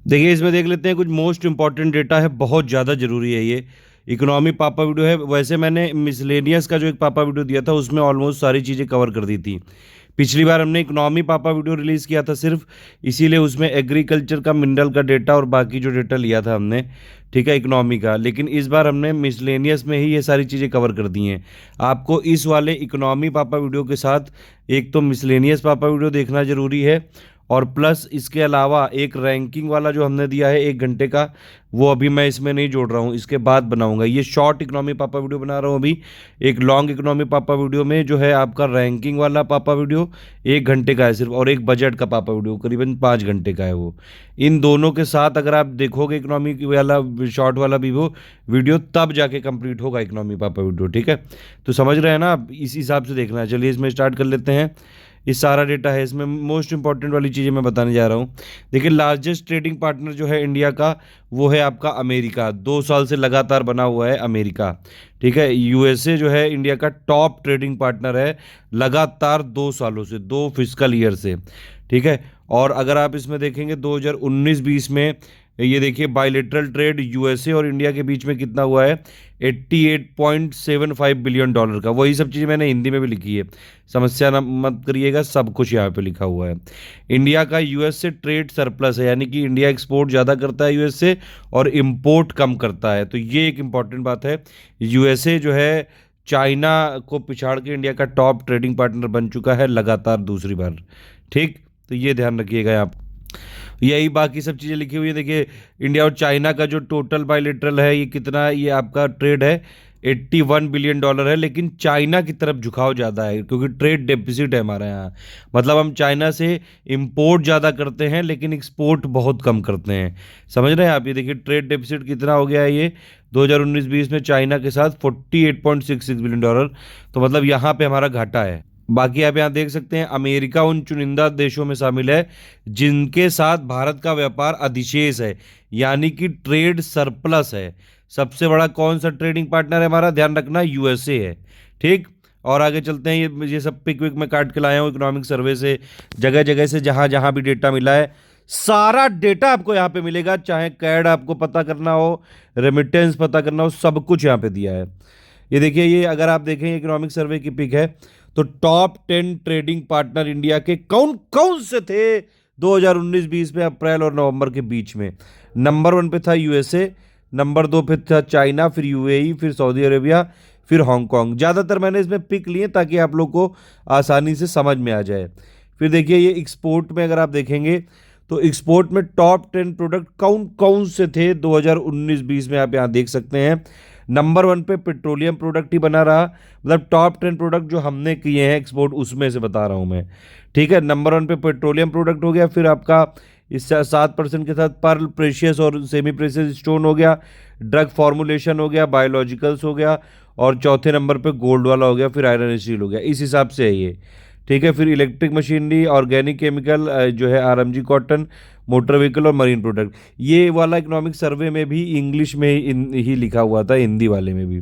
देखिए इसमें देख लेते हैं कुछ मोस्ट इंपॉर्टेंट डेटा है, बहुत ज़्यादा ज़रूरी है ये। इकोनॉमी पापा वीडियो है। वैसे मैंने मिसलेनियस का जो एक पापा वीडियो दिया था उसमें ऑलमोस्ट सारी चीज़ें कवर कर दी थी। पिछली बार हमने इकोनॉमी पापा वीडियो रिलीज़ किया था सिर्फ, इसीलिए उसमें एग्रीकल्चर का, मिनरल का डेटा और बाकी जो डेटा लिया था हमने, ठीक है, इकोनॉमी का। लेकिन इस बार हमने मिसलेनियस में ही ये सारी चीज़ें कवर कर दी हैं। आपको इस वाले इकोनॉमी पापा वीडियो के साथ एक तो मिसलेनियस पापा वीडियो देखना ज़रूरी है, और प्लस इसके अलावा एक रैंकिंग वाला जो हमने दिया है 1 घंटे का, वो अभी मैं इसमें नहीं जोड़ रहा हूँ, इसके बाद बनाऊंगा। ये शॉर्ट इकोनॉमी पापा वीडियो बना रहा हूँ अभी। एक लॉन्ग इकोनॉमी पापा वीडियो में जो है आपका रैंकिंग वाला पापा वीडियो 1 घंटे का है सिर्फ, और एक बजट का पापा वीडियो करीबन 5 घंटे का है वो। इन दोनों के साथ अगर आप देखोगे इकोनॉमी वाला शॉर्ट वाला भी वो वीडियो, तब जाके कंप्लीट होगा इकोनॉमी पापा वीडियो, ठीक है। तो समझ रहे हैं ना आप, इस हिसाब से देखना है। चलिए इसमें स्टार्ट कर लेते हैं। ये सारा डेटा है इसमें, मोस्ट इंपॉर्टेंट वाली चीज़ें मैं बताने जा रहा हूँ। देखिए लार्जेस्ट ट्रेडिंग पार्टनर जो है इंडिया का, वो है आपका अमेरिका। 2 साल से लगातार बना हुआ है अमेरिका, ठीक है। यूएसए जो है इंडिया का टॉप ट्रेडिंग पार्टनर है लगातार 2 सालों से, 2 फिजिकल ईयर से, ठीक है। और अगर आप इसमें देखेंगे 2019-20 में, ये देखिए बायलेटरल ट्रेड यूएसए और इंडिया के बीच में कितना हुआ है, 88.75 बिलियन डॉलर का। वही सब चीज़ें मैंने हिंदी में भी लिखी है, समस्या ना मत करिएगा, सब कुछ यहाँ पे लिखा हुआ है। इंडिया का यूएस से ट्रेड सरप्लस है, यानी कि इंडिया एक्सपोर्ट ज़्यादा करता है यूएस से और इंपोर्ट कम करता है। तो ये एक इम्पॉर्टेंट बात है। यूएसए जो है चाइना को पिछाड़ के इंडिया का टॉप ट्रेडिंग पार्टनर बन चुका है लगातार दूसरी बार, ठीक। तो ये ध्यान रखिएगा आप। यही बाकी सब चीज़ें लिखी हुई है। देखिए इंडिया और चाइना का जो टोटल बायलेटरल है, ये कितना है, ये आपका ट्रेड है 81 बिलियन डॉलर है। लेकिन चाइना की तरफ झुकाव ज़्यादा है क्योंकि ट्रेड डेफिसिट है हमारे यहाँ। मतलब हम चाइना से इंपोर्ट ज़्यादा करते हैं लेकिन एक्सपोर्ट बहुत कम करते हैं, समझ रहे हैं आप। ये देखिए ट्रेड डेफिसिट कितना हो गया है ये 2019-20 में चाइना के साथ 48.66 बिलियन डॉलर। तो मतलब यहाँ पे हमारा घाटा है। बाकी आप यहाँ देख सकते हैं अमेरिका उन चुनिंदा देशों में शामिल है जिनके साथ भारत का व्यापार अधिशेष है, यानी कि ट्रेड सरप्लस है। सबसे बड़ा कौन सा ट्रेडिंग पार्टनर है हमारा, ध्यान रखना, यूएसए है, ठीक। और आगे चलते हैं। ये सब पिक विक में काट के लाया हूँ इकोनॉमिक सर्वे से, जगह जगह से जहाँ जहाँ भी डेटा मिला है, सारा डेटा आपको यहाँ पे मिलेगा। चाहे कैड आपको पता करना हो, रेमिटेंस पता करना हो, सब कुछ यहाँ पे दिया है। ये देखिए, ये अगर आप देखें इकोनॉमिक सर्वे की पिक है, तो टॉप 10 ट्रेडिंग पार्टनर इंडिया के कौन कौन से थे 2019-20 में, अप्रैल और नवंबर के बीच में। नंबर 1 पे था यूएसए, नंबर 2 पे था चाइना, फिर यूएई, फिर सऊदी अरेबिया, फिर हांगकांग। ज़्यादातर मैंने इसमें पिक लिए ताकि आप लोग को आसानी से समझ में आ जाए। फिर देखिए ये एक्सपोर्ट में अगर आप देखेंगे तो एक्सपोर्ट में टॉप 10 प्रोडक्ट कौन कौन से थे 2019-20 में, आप यहाँ देख सकते हैं। नंबर 1 पे पेट्रोलियम प्रोडक्ट ही बना रहा, मतलब टॉप 10 प्रोडक्ट जो हमने किए हैं एक्सपोर्ट उसमें से बता रहा हूँ मैं, ठीक है। नंबर 1 पे पेट्रोलियम प्रोडक्ट हो गया, फिर आपका इस 7% के साथ पर्ल, प्रेशियस और सेमी प्रेशियस स्टोन हो गया, ड्रग फॉर्मुलेशन हो गया, बायोलॉजिकल्स हो गया, और चौथे नंबर पे गोल्ड वाला हो गया, फिर आयरन स्टील हो गया। इस हिसाब से है ये, ठीक है। फिर इलेक्ट्रिक मशीनरी, ऑर्गेनिक केमिकल जो है आरएमजी कॉटन, मोटर व्हीकल और मरीन प्रोडक्ट। ये वाला इकोनॉमिक सर्वे में भी इंग्लिश में ही लिखा हुआ था, हिंदी वाले में भी।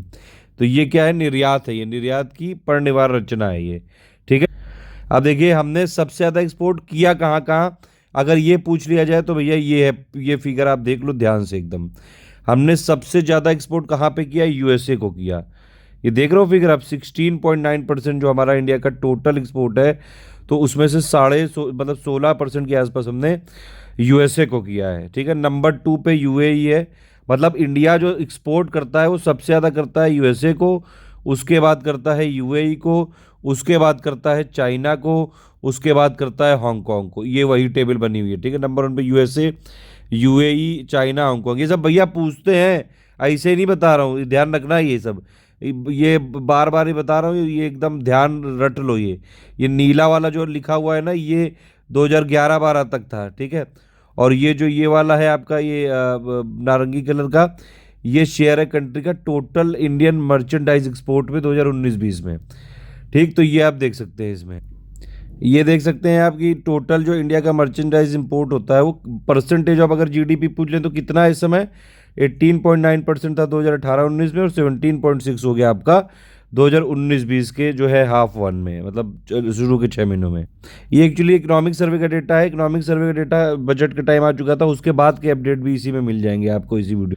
तो ये क्या है, निर्यात है, ये निर्यात की परनिवार रचना है ये, ठीक है। अब देखिए हमने सबसे ज़्यादा एक्सपोर्ट किया कहाँ कहाँ, अगर ये पूछ लिया जाए तो भैया ये है, ये फिगर आप देख लो ध्यान से एकदम। हमने सबसे ज़्यादा एक्सपोर्ट कहाँ पे किया, यूएसए को किया। ये देख रहे हो फिगर आप, 16.9% जो हमारा इंडिया का टोटल एक्सपोर्ट है, तो उसमें से मतलब 16% के आसपास हमने यूएसए को किया है, ठीक है। नंबर 2 पे यूएई है, मतलब इंडिया जो एक्सपोर्ट करता है वो सबसे ज़्यादा करता है यूएसए को, उसके बाद करता है यूएई को, उसके बाद करता है चाइना को, उसके बाद करता है हांगकांग को। ये वही टेबल बनी हुई है, ठीक है। नंबर 1 पे यूएसए, यूएई, चाइना, हांगकांग। ये सब भैया पूछते हैं, ऐसे नहीं बता रहा हूँ, ध्यान रखना है ये सब। ये बार बार ही बता रहा हूँ, ये एकदम ध्यान रट लो। ये नीला वाला जो लिखा हुआ है ना, ये 2011-12 तक था, ठीक है। और ये जो ये वाला है आपका, ये नारंगी कलर का, ये शेयर है कंट्री का टोटल इंडियन मर्चेंडाइज एक्सपोर्ट में 2019-20 में, ठीक। तो ये आप देख सकते हैं इसमें, ये देख सकते हैं आप कि टोटल जो इंडिया का मर्चेंडाइज इंपोर्ट होता है वो परसेंटेज ऑफ अगर जीडीपी पूछ लें तो कितना है इस समय, 18.9% था 2018-19 में, और 17.6 हो गया आपका 2019-20 के जो है हाफ वन में, मतलब शुरू के 6 महीनों में। ये एक्चुअली इकोनॉमिक सर्वे का डेटा है। इकोनॉमिक सर्वे का डेटा बजट का टाइम आ चुका था, उसके बाद के अपडेट भी इसी में मिल जाएंगे आपको, इसी वीडियो।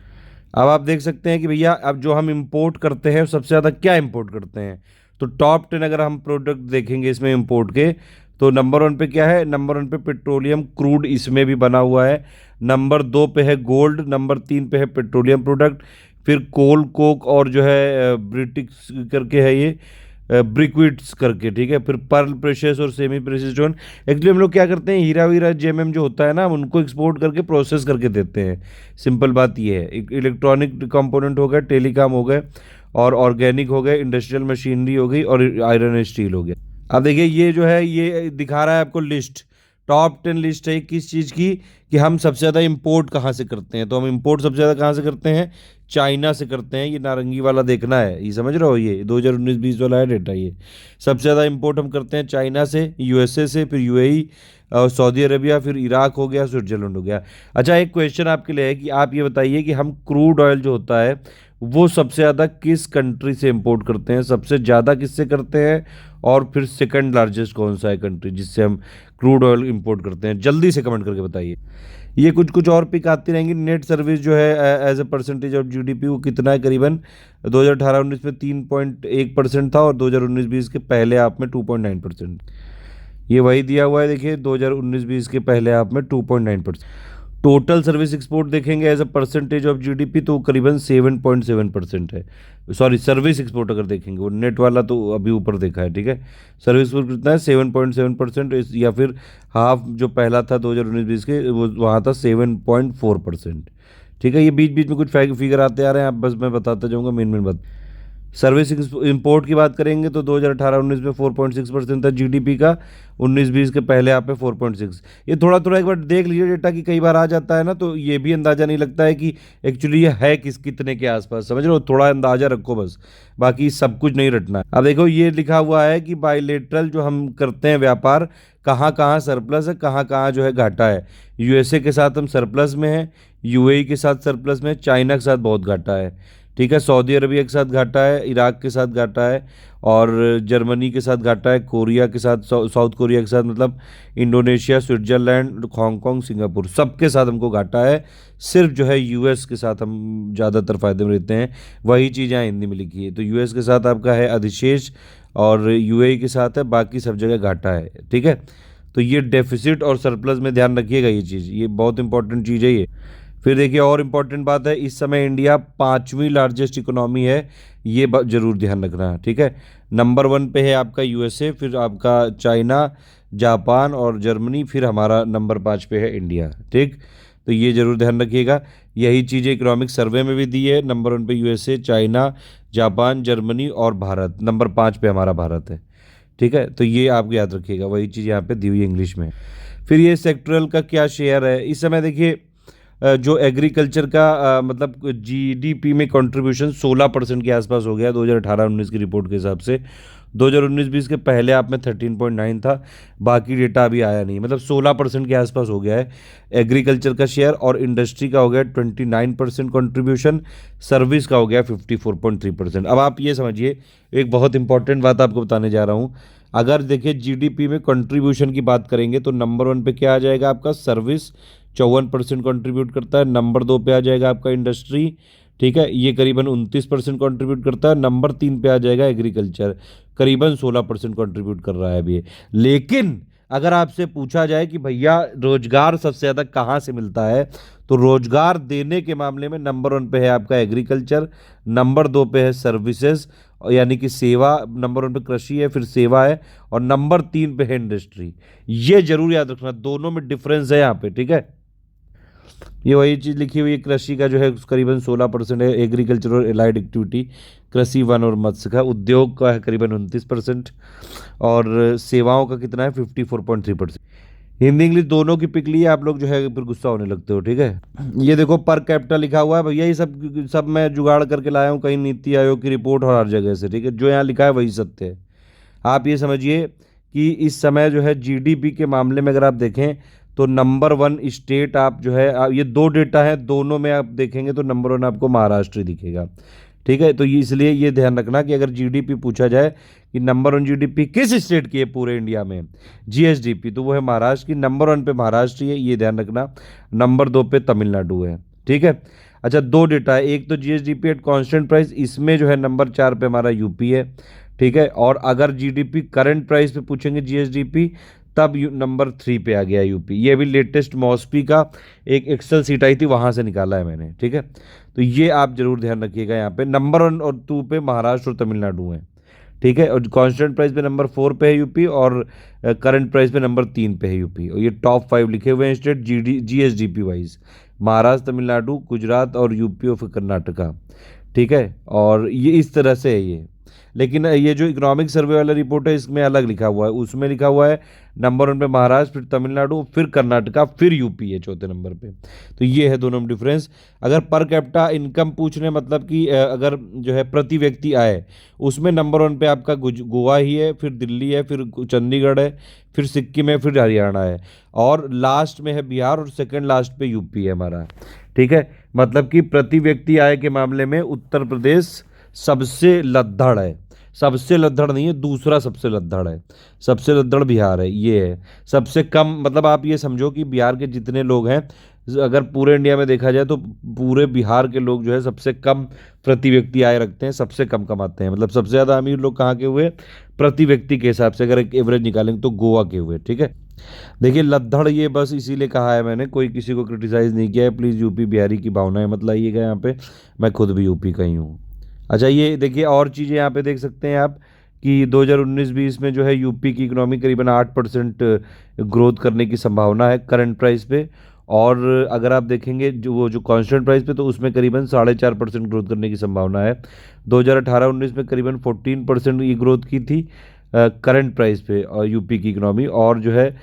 अब आप देख सकते हैं कि भैया अब जो हम इंपोर्ट करते हैं सबसे ज़्यादा क्या इंपोर्ट करते हैं। तो टॉप 10 अगर हम प्रोडक्ट देखेंगे इसमें इंपोर्ट के, तो नंबर 1 पे क्या है? नंबर 1 पे पेट्रोलियम क्रूड, इसमें भी बना हुआ है। नंबर 2 पे है गोल्ड। नंबर 3 पे है पेट्रोलियम प्रोडक्ट। फिर कोल, कोक और जो है ब्रिटिक्स करके है ये, ब्रिक्विड्स करके, ठीक है। फिर पर्ल, प्रेशियस और सेमी प्रेशियस स्टोन। एक्चुअली हम लोग क्या करते हैं, हीरा वीरा जेएमएम जो होता है ना, हम उनको एक्सपोर्ट करके प्रोसेस करके देते हैं। सिंपल बात ये है। इलेक्ट्रॉनिक कंपोनेंट हो गए, टेलीकॉम हो गए, और ऑर्गेनिक हो गए, इंडस्ट्रियल मशीनरी हो गई, और आयरन एंड स्टील हो गया। अब देखिए ये जो है ये दिखा रहा है आपको लिस्ट, टॉप 10 लिस्ट है किस चीज़ की, कि हम सबसे ज़्यादा इंपोर्ट कहाँ से करते हैं। तो हम इंपोर्ट सबसे ज़्यादा कहाँ से करते हैं? चाइना से करते हैं। ये नारंगी वाला देखना है, ये समझ रहे हो, ये 2019-20 वाला है डेटा। ये सबसे ज़्यादा इंपोर्ट हम करते हैं चाइना से, यूएसए से, फिर यूएई, सऊदी अरेबिया, फिर इराक हो गया, स्विट्जरलैंड हो गया। अच्छा, एक क्वेश्चन आपके लिए है कि आप ये बताइए कि हम क्रूड ऑयल जो होता है वो सबसे ज़्यादा किस कंट्री से इंपोर्ट करते हैं, सबसे ज़्यादा किससे करते हैं, और फिर सेकंड लार्जेस्ट कौन सा है कंट्री जिससे हम क्रूड ऑयल इंपोर्ट करते हैं? जल्दी से कमेंट करके बताइए। ये कुछ कुछ और पिक आती रहेंगी। नेट सर्विस जो है as a percentage of GDP वो कितना है? करीबन 2018-19 में 3.1% था, और 2019-20 के पहले आप में 2.9%। ये वही दिया हुआ है, देखिए 2019-20 के पहले आप में 2.9%। टोटल सर्विस एक्सपोर्ट देखेंगे as a percentage of GDP तो करीबन 7.7% है। सॉरी, सर्विस एक्सपोर्ट अगर देखेंगे, वो नेट वाला तो अभी ऊपर देखा है, ठीक है। सर्विस एक्सपोर्ट कितना है? 7.7%, या फिर हाफ जो पहला था 2019-20 के, वो वहाँ था 7.4%, ठीक है। ये बीच बीच में कुछ फिगर आते आ रहे हैं, आप बस मैं बताता जाऊँगा मेन मेन बात। सर्विस इंपोर्ट की बात करेंगे तो 2018-19 में 4.6% था जीडीपी का, 19-20 के पहले आप पे 4.6। ये थोड़ा थोड़ा एक बार देख लीजिए डेटा कि कई बार आ जाता है ना, तो ये भी अंदाज़ा नहीं लगता है कि एक्चुअली ये है कितने के आसपास, समझ रहे हो। थोड़ा अंदाज़ा रखो बस, बाकी सब कुछ नहीं रटना है। अब देखो ये लिखा हुआ है कि बायलेटरल जो हम करते हैं व्यापार, कहाँ कहाँ सरप्लस है, कहाँ कहाँ जो है घाटा है। यूएसए के साथ हम सरप्लस में हैं, यूएई के साथ सरप्लस में, चाइना के साथ बहुत घाटा है, ठीक है। सऊदी अरबिया के साथ घाटा है, इराक के साथ घाटा है, और जर्मनी के साथ घाटा है, कोरिया के साथ, साउथ कोरिया के साथ, मतलब इंडोनेशिया, स्विट्जरलैंड, हांगकांग, सिंगापुर, सबके साथ हमको घाटा है। सिर्फ जो है यूएस के साथ हम ज़्यादातर फ़ायदे में रहते हैं। वही चीज़ यहाँ हिंदी में लिखी है, तो यूएस के साथ आपका है अधिशेष, और यूएई के साथ है, बाकी सब जगह घाटा है, ठीक है। तो ये डेफिसिट और सरप्लस में ध्यान रखिएगा, ये चीज़, ये बहुत इंपॉर्टेंट चीज़ है ये। फिर देखिए और इम्पॉर्टेंट बात है, इस समय इंडिया 5वीं लार्जेस्ट इकोनॉमी है, ये जरूर ध्यान रखना, ठीक है। नंबर 1 पे है आपका यूएसए, फिर आपका चाइना, जापान और जर्मनी, फिर हमारा नंबर 5 पे है इंडिया, ठीक। तो ये जरूर ध्यान रखिएगा। यही चीज़ें इकोनॉमिक सर्वे में भी दी है। नंबर 1 पे यूएसए, चाइना, जापान, जर्मनी और भारत। नंबर 5 पे हमारा भारत है, ठीक है। तो ये आप याद रखिएगा, वही चीज़ यहाँ पे दी हुई इंग्लिश में। फिर ये सेक्टरल का क्या शेयर है इस समय, देखिए जो एग्रीकल्चर का मतलब जीडीपी में कंट्रीब्यूशन 16% के आसपास हो गया 2018-19 की रिपोर्ट के हिसाब से। 2019-20 के पहले आप में 13.9 था, बाकी डेटा अभी आया नहीं, मतलब 16% के आसपास हो गया है एग्रीकल्चर का शेयर, और इंडस्ट्री का हो गया 29% कंट्रीब्यूशन, सर्विस का हो गया 54.3%। अब आप ये समझिए, एक बहुत इंपॉर्टेंट बात आपको बताने जा रहा हूँ। अगर देखिए जीडीपी में कंट्रीब्यूशन की बात करेंगे तो नंबर 1 पे क्या आ जाएगा आपका? सर्विस 54% कंट्रीब्यूट करता है। नंबर 2 पे आ जाएगा आपका इंडस्ट्री, ठीक है, ये करीबन 29% कंट्रीब्यूट करता है। नंबर 3 पे आ जाएगा एग्रीकल्चर, करीबन 16% कंट्रीब्यूट कर रहा है अभी। लेकिन अगर आपसे पूछा जाए कि भैया रोजगार सबसे ज़्यादा कहाँ से मिलता है, तो रोजगार देने के मामले में नंबर 1 पे है आपका एग्रीकल्चर, नंबर 2 पे है सर्विसेज यानी कि सेवा, नंबर 1 पे कृषि है, फिर सेवा है, और नंबर 3 पे है इंडस्ट्री। ये जरूर याद रखना, दोनों में डिफरेंस है यहाँ पे, ठीक है। ये वही चीज़ लिखी हुई है, कृषि का जो है करीबन 16% है, एग्रीकल्चर और एलाइड एक्टिविटी, कृषि, वन और मत्स्य का, उद्योग का है करीबन 29%, और सेवाओं का कितना है? 54.3%। हिंदी इंग्लिश दोनों की पिक ली है, आप लोग जो है फिर गुस्सा होने लगते हो, ठीक है। ये देखो पर कैपिटा लिखा हुआ है भैया, ये सब सब मैं जुगाड़ करके लाया हूँ कहीं नीति आयोग की रिपोर्ट और हर जगह से, ठीक है। जो यहाँ लिखा है वही सत्य है। आप ये समझिए कि इस समय जो है जीडीपी के मामले में अगर आप देखें तो नंबर 1 स्टेट आप जो है ये दो डेटा है, दोनों में आप देखेंगे तो नंबर 1 आपको महाराष्ट्र ही दिखेगा, ठीक है, तो ये इसलिए ये ध्यान रखना कि अगर जीडीपी पूछा जाए कि नंबर वन जीडीपी किस स्टेट की है पूरे इंडिया में, जीएसडीपी, तो वो है महाराष्ट्र की। नंबर वन पे महाराष्ट्र ही है, ये ध्यान रखना। नंबर दो पे तमिलनाडु है। ठीक है। अच्छा, दो डेटा है, एक तो जीएसडीपी एट कांस्टेंट प्राइस, इसमें जो है नंबर चार पे हमारा यूपी है। ठीक है। और अगर जीडीपी करंट प्राइस पे पूछेंगे जीएसडीपी, तब नंबर थ्री पे आ गया यूपी। ये अभी लेटेस्ट मॉस्पी का एक एक्सेल सीट आई थी, वहां से निकाला है मैंने। ठीक है। तो ये आप जरूर ध्यान रखिएगा, यहाँ पे नंबर वन और टू पे महाराष्ट्र और तमिलनाडु है। ठीक है। और कांस्टेंट प्राइस पे नंबर फोर पे है यूपी, और करंट प्राइस पे नंबर तीन पे है यूपी। और ये टॉप फाइव लिखे हुए हैं state GSDP wise, Maharashtra, Tamil Nadu, Gujarat और यूपी और फिर कर्नाटका। ठीक है। और ये इस तरह से है ये। लेकिन ये जो इकोनॉमिक सर्वे वाला रिपोर्ट है, इसमें अलग लिखा हुआ है। उसमें लिखा हुआ है नंबर वन पे महाराष्ट्र, फिर तमिलनाडु, फिर कर्नाटका, फिर यूपी है चौथे नंबर पे। तो ये है दोनों में डिफरेंस। अगर पर कैपिटा इनकम पूछ रहे हैं, मतलब कि अगर जो है प्रति व्यक्ति आय, उसमें नंबर वन पे आपका गोवा ही है, फिर दिल्ली है, फिर चंडीगढ़ है, फिर सिक्किम है, फिर हरियाणा है, और लास्ट में है बिहार, और सेकंड लास्ट पे यूपी है हमारा। ठीक है। मतलब कि प्रति व्यक्ति आय के मामले में उत्तर प्रदेश सबसे लद्दड़ है। सबसे लद्दड़ नहीं है, दूसरा सबसे लद्दड़ है। सबसे लद्दड़ बिहार है, ये है। सबसे कम, मतलब आप ये समझो कि बिहार के जितने लोग हैं, अगर पूरे इंडिया में देखा जाए तो पूरे बिहार के लोग जो है सबसे कम प्रति व्यक्ति आय रखते हैं, सबसे कम कमाते हैं। मतलब सबसे ज़्यादा अमीर लोग कहाँ के हुए प्रति व्यक्ति के हिसाब से, अगर एक एवरेज निकालेंगे तो गोवा के हुए। ठीक है। देखिए, लद्दड़ ये बस इसीलिए कहा है मैंने, कोई किसी को क्रिटिसाइज़ नहीं किया है। प्लीज़ यूपी बिहारी की भावनाएं मत लाइएगा यहाँ पे, मैं खुद भी यूपी का ही हूँ। अच्छा, ये देखिए और चीज़ें यहाँ पे देख सकते हैं आप कि 2019-20 में जो है यूपी की इकोनॉमी करीबन 8% ग्रोथ करने की संभावना है करंट प्राइस पे। और अगर आप देखेंगे जो कांस्टेंट प्राइस पे, तो उसमें करीबन 4.5% ग्रोथ करने की संभावना है। 2018-19 में करीबन 14% ये ग्रोथ की थी करंट प्राइस पे और यूपी की इकोनॉमी, और जो है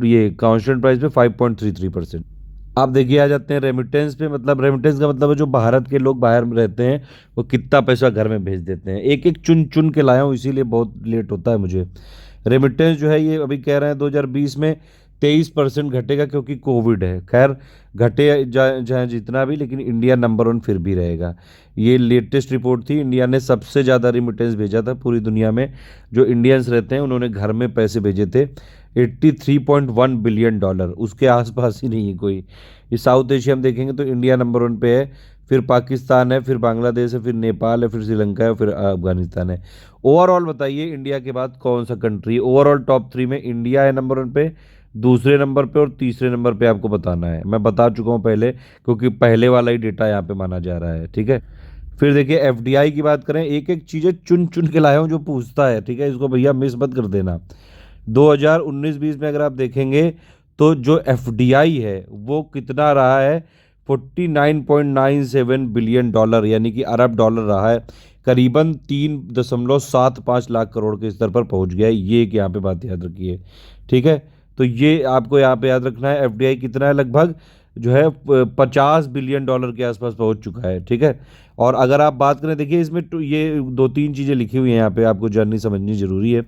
ये कांस्टेंट प्राइस पे 5.33%। आप देखिए आ जाते हैं रेमिटेंस पे। मतलब रेमिटेंस का मतलब है जो भारत के लोग बाहर में रहते हैं वो कितना पैसा घर में भेज देते हैं। एक एक चुन चुन के लाया हूँ, इसीलिए बहुत लेट होता है मुझे। रेमिटेंस जो है ये अभी कह रहे हैं 2020 में 23% घटेगा, क्योंकि कोविड है। खैर, घटे चाहे जितना भी, लेकिन इंडिया नंबर वन फिर भी रहेगा। ये लेटेस्ट रिपोर्ट थी, इंडिया ने सबसे ज़्यादा रिमिटेंस भेजा था पूरी दुनिया में। जो इंडियंस रहते हैं उन्होंने घर में पैसे भेजे थे 83.1 बिलियन डॉलर, उसके आसपास ही नहीं है कोई। ये साउथ एशिया में देखेंगे तो इंडिया नंबर वन पे है, फिर पाकिस्तान है, फिर बांग्लादेश है, फिर नेपाल है, फिर श्रीलंका है, फिर अफगानिस्तान है। ओवरऑल बताइए इंडिया के बाद कौन सा कंट्री, ओवरऑल टॉप थ्री में इंडिया है नंबर वन पे, दूसरे नंबर पे और तीसरे नंबर पे आपको बताना है। मैं बता चुका हूँ पहले, क्योंकि पहले वाला ही डेटा यहाँ पे माना जा रहा है। ठीक है। फिर देखिए एफडीआई की बात करें, एक एक चीज़ें चुन चुन के लाया हूँ जो पूछता है। ठीक है, इसको भैया मिस मत कर देना। 2019-20 में अगर आप देखेंगे तो जो एफडीआई है वो कितना रहा है, 49.97 बिलियन डॉलर, यानी कि अरब डॉलर रहा है। करीबन 3.75 लाख करोड़ के स्तर पर पहुंच गया है। ये एक यहाँ पे बात याद रखिए। ठीक है। तो ये आपको यहाँ पे याद रखना है, एफडीआई कितना है, लगभग जो है 50 बिलियन डॉलर के आसपास पहुंच चुका है। ठीक है। और अगर आप बात करें, देखिए इसमें ये दो तीन चीज़ें लिखी हुई हैं यहाँ पे, आपको जाननी समझनी जरूरी है।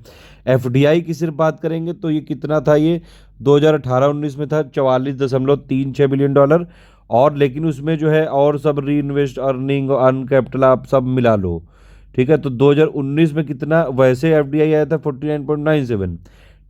एफडीआई की सिर्फ बात करेंगे तो ये कितना था, ये 2018-19 में था 44.36 बिलियन डॉलर। और लेकिन उसमें जो है और सब री इन्वेस्ट, अर्निंग, अर्न कैपिटल आप सब मिला लो। ठीक है। तो 2019 में कितना वैसे एफडीआई आया था 49.97।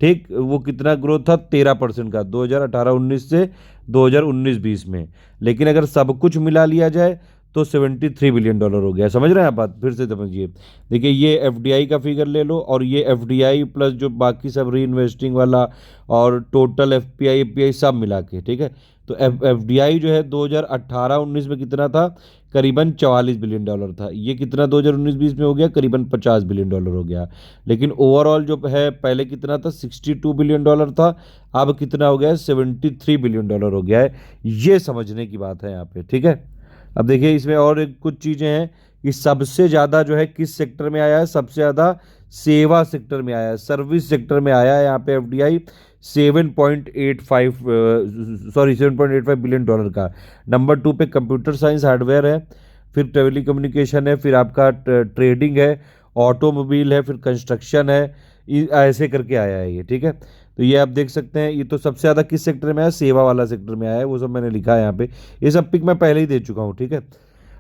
ठीक, वो कितना ग्रोथ था 13% का 2018-19 से 2019-20 में। लेकिन अगर सब कुछ मिला लिया जाए तो 73 बिलियन डॉलर हो गया। समझ रहे हैं आप बात, फिर से समझिए। देखिए ये एफडीआई का फिगर ले लो, और ये एफडीआई प्लस जो बाकी सब री इन्वेस्टिंग वाला और टोटल एफपीआई एपीआई सब मिला के। ठीक है। तो एफडीआई जो है 2018-19 में कितना था, करीबन 44 बिलियन डॉलर था। ये कितना 2019-20 में हो गया, करीबन 50 बिलियन डॉलर हो गया। लेकिन ओवरऑल जो है पहले कितना था, 62 बिलियन डॉलर था, अब कितना हो गया है, 73 बिलियन डॉलर हो गया है। ये समझने की बात है यहाँ पे। ठीक है। अब देखिए इसमें और कुछ चीज़ें हैं कि सबसे ज़्यादा जो है किस सेक्टर में आया है, सबसे ज़्यादा सेवा सेक्टर में आया है, सर्विस सेक्टर में आया है यहाँ पे एफडीआई। 7.85 बिलियन डॉलर का। नंबर टू पे कंप्यूटर साइंस हार्डवेयर है, फिर टेलीकम्युनिकेशन है, फिर आपका ट्रेडिंग है, ऑटोमोबाइल है, फिर कंस्ट्रक्शन है। ऐसे करके आया है ये। ठीक है। तो ये आप देख सकते हैं, ये तो सबसे ज़्यादा किस सेक्टर में आया, सेवा वाला सेक्टर में आया है। वो सब मैंने लिखा है यहाँ पे, ये सब पिक मैं पहले ही दे चुका हूँ। ठीक है।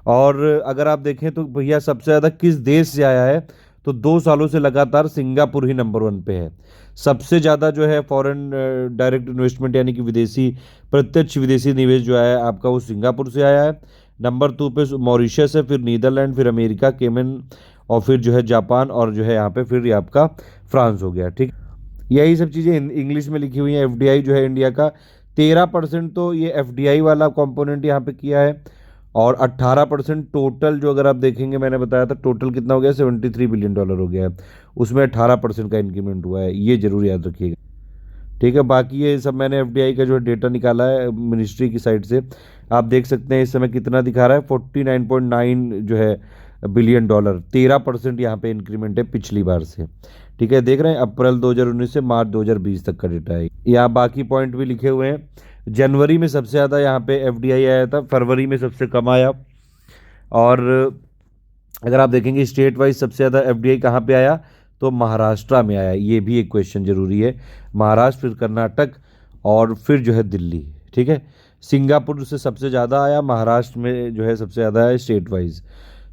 और अगर आप देखें तो भैया सबसे ज़्यादा किस देश से आया है, तो 2 सालों से लगातार सिंगापुर ही नंबर 1 पे है। सबसे ज़्यादा जो है फॉरेन डायरेक्ट इन्वेस्टमेंट यानी कि विदेशी प्रत्यक्ष विदेशी निवेश जो आया है आपका, वो सिंगापुर से आया है। नंबर 2 पे मॉरिशस है, फिर नीदरलैंड, फिर अमेरिका, केमन, और फिर जो है जापान, और जो है यहाँ पे फिर ये आपका फ्रांस हो गया। ठीक, यही सब चीज़ें इंग्लिश में लिखी हुई हैं। एफडीआई जो है इंडिया का 13% तो ये एफडीआई वाला कंपोनेंट यहाँ पे किया है, और 18% टोटल जो अगर आप देखेंगे, मैंने बताया था टोटल कितना हो गया, $73 बिलियन हो गया है, उसमें 18% का इंक्रीमेंट हुआ है, ये जरूर याद रखिएगा। ठीक है, बाकी ये सब मैंने एफडीआई का जो है डेटा निकाला है मिनिस्ट्री की साइड से, आप देख सकते हैं इस समय कितना दिखा रहा है, 49.9 जो है बिलियन डॉलर, 13% यहाँ पे इंक्रीमेंट है पिछली बार से। ठीक है, देख रहे हैं अप्रैल 2019 से मार्च 2020 तक का डेटा है। यहाँ बाकी पॉइंट भी लिखे हुए हैं। जनवरी में सबसे ज़्यादा यहाँ पे एफडीआई आया था, फरवरी में सबसे कम आया। और अगर आप देखेंगे स्टेट वाइज सबसे ज़्यादा एफडीआई कहाँ पे आया, तो महाराष्ट्र में आया। ये भी एक क्वेश्चन जरूरी है, महाराष्ट्र, फिर कर्नाटक, और फिर जो है दिल्ली। ठीक है, सिंगापुर से सबसे ज़्यादा आया, महाराष्ट्र में जो है सबसे ज़्यादा है स्टेट वाइज।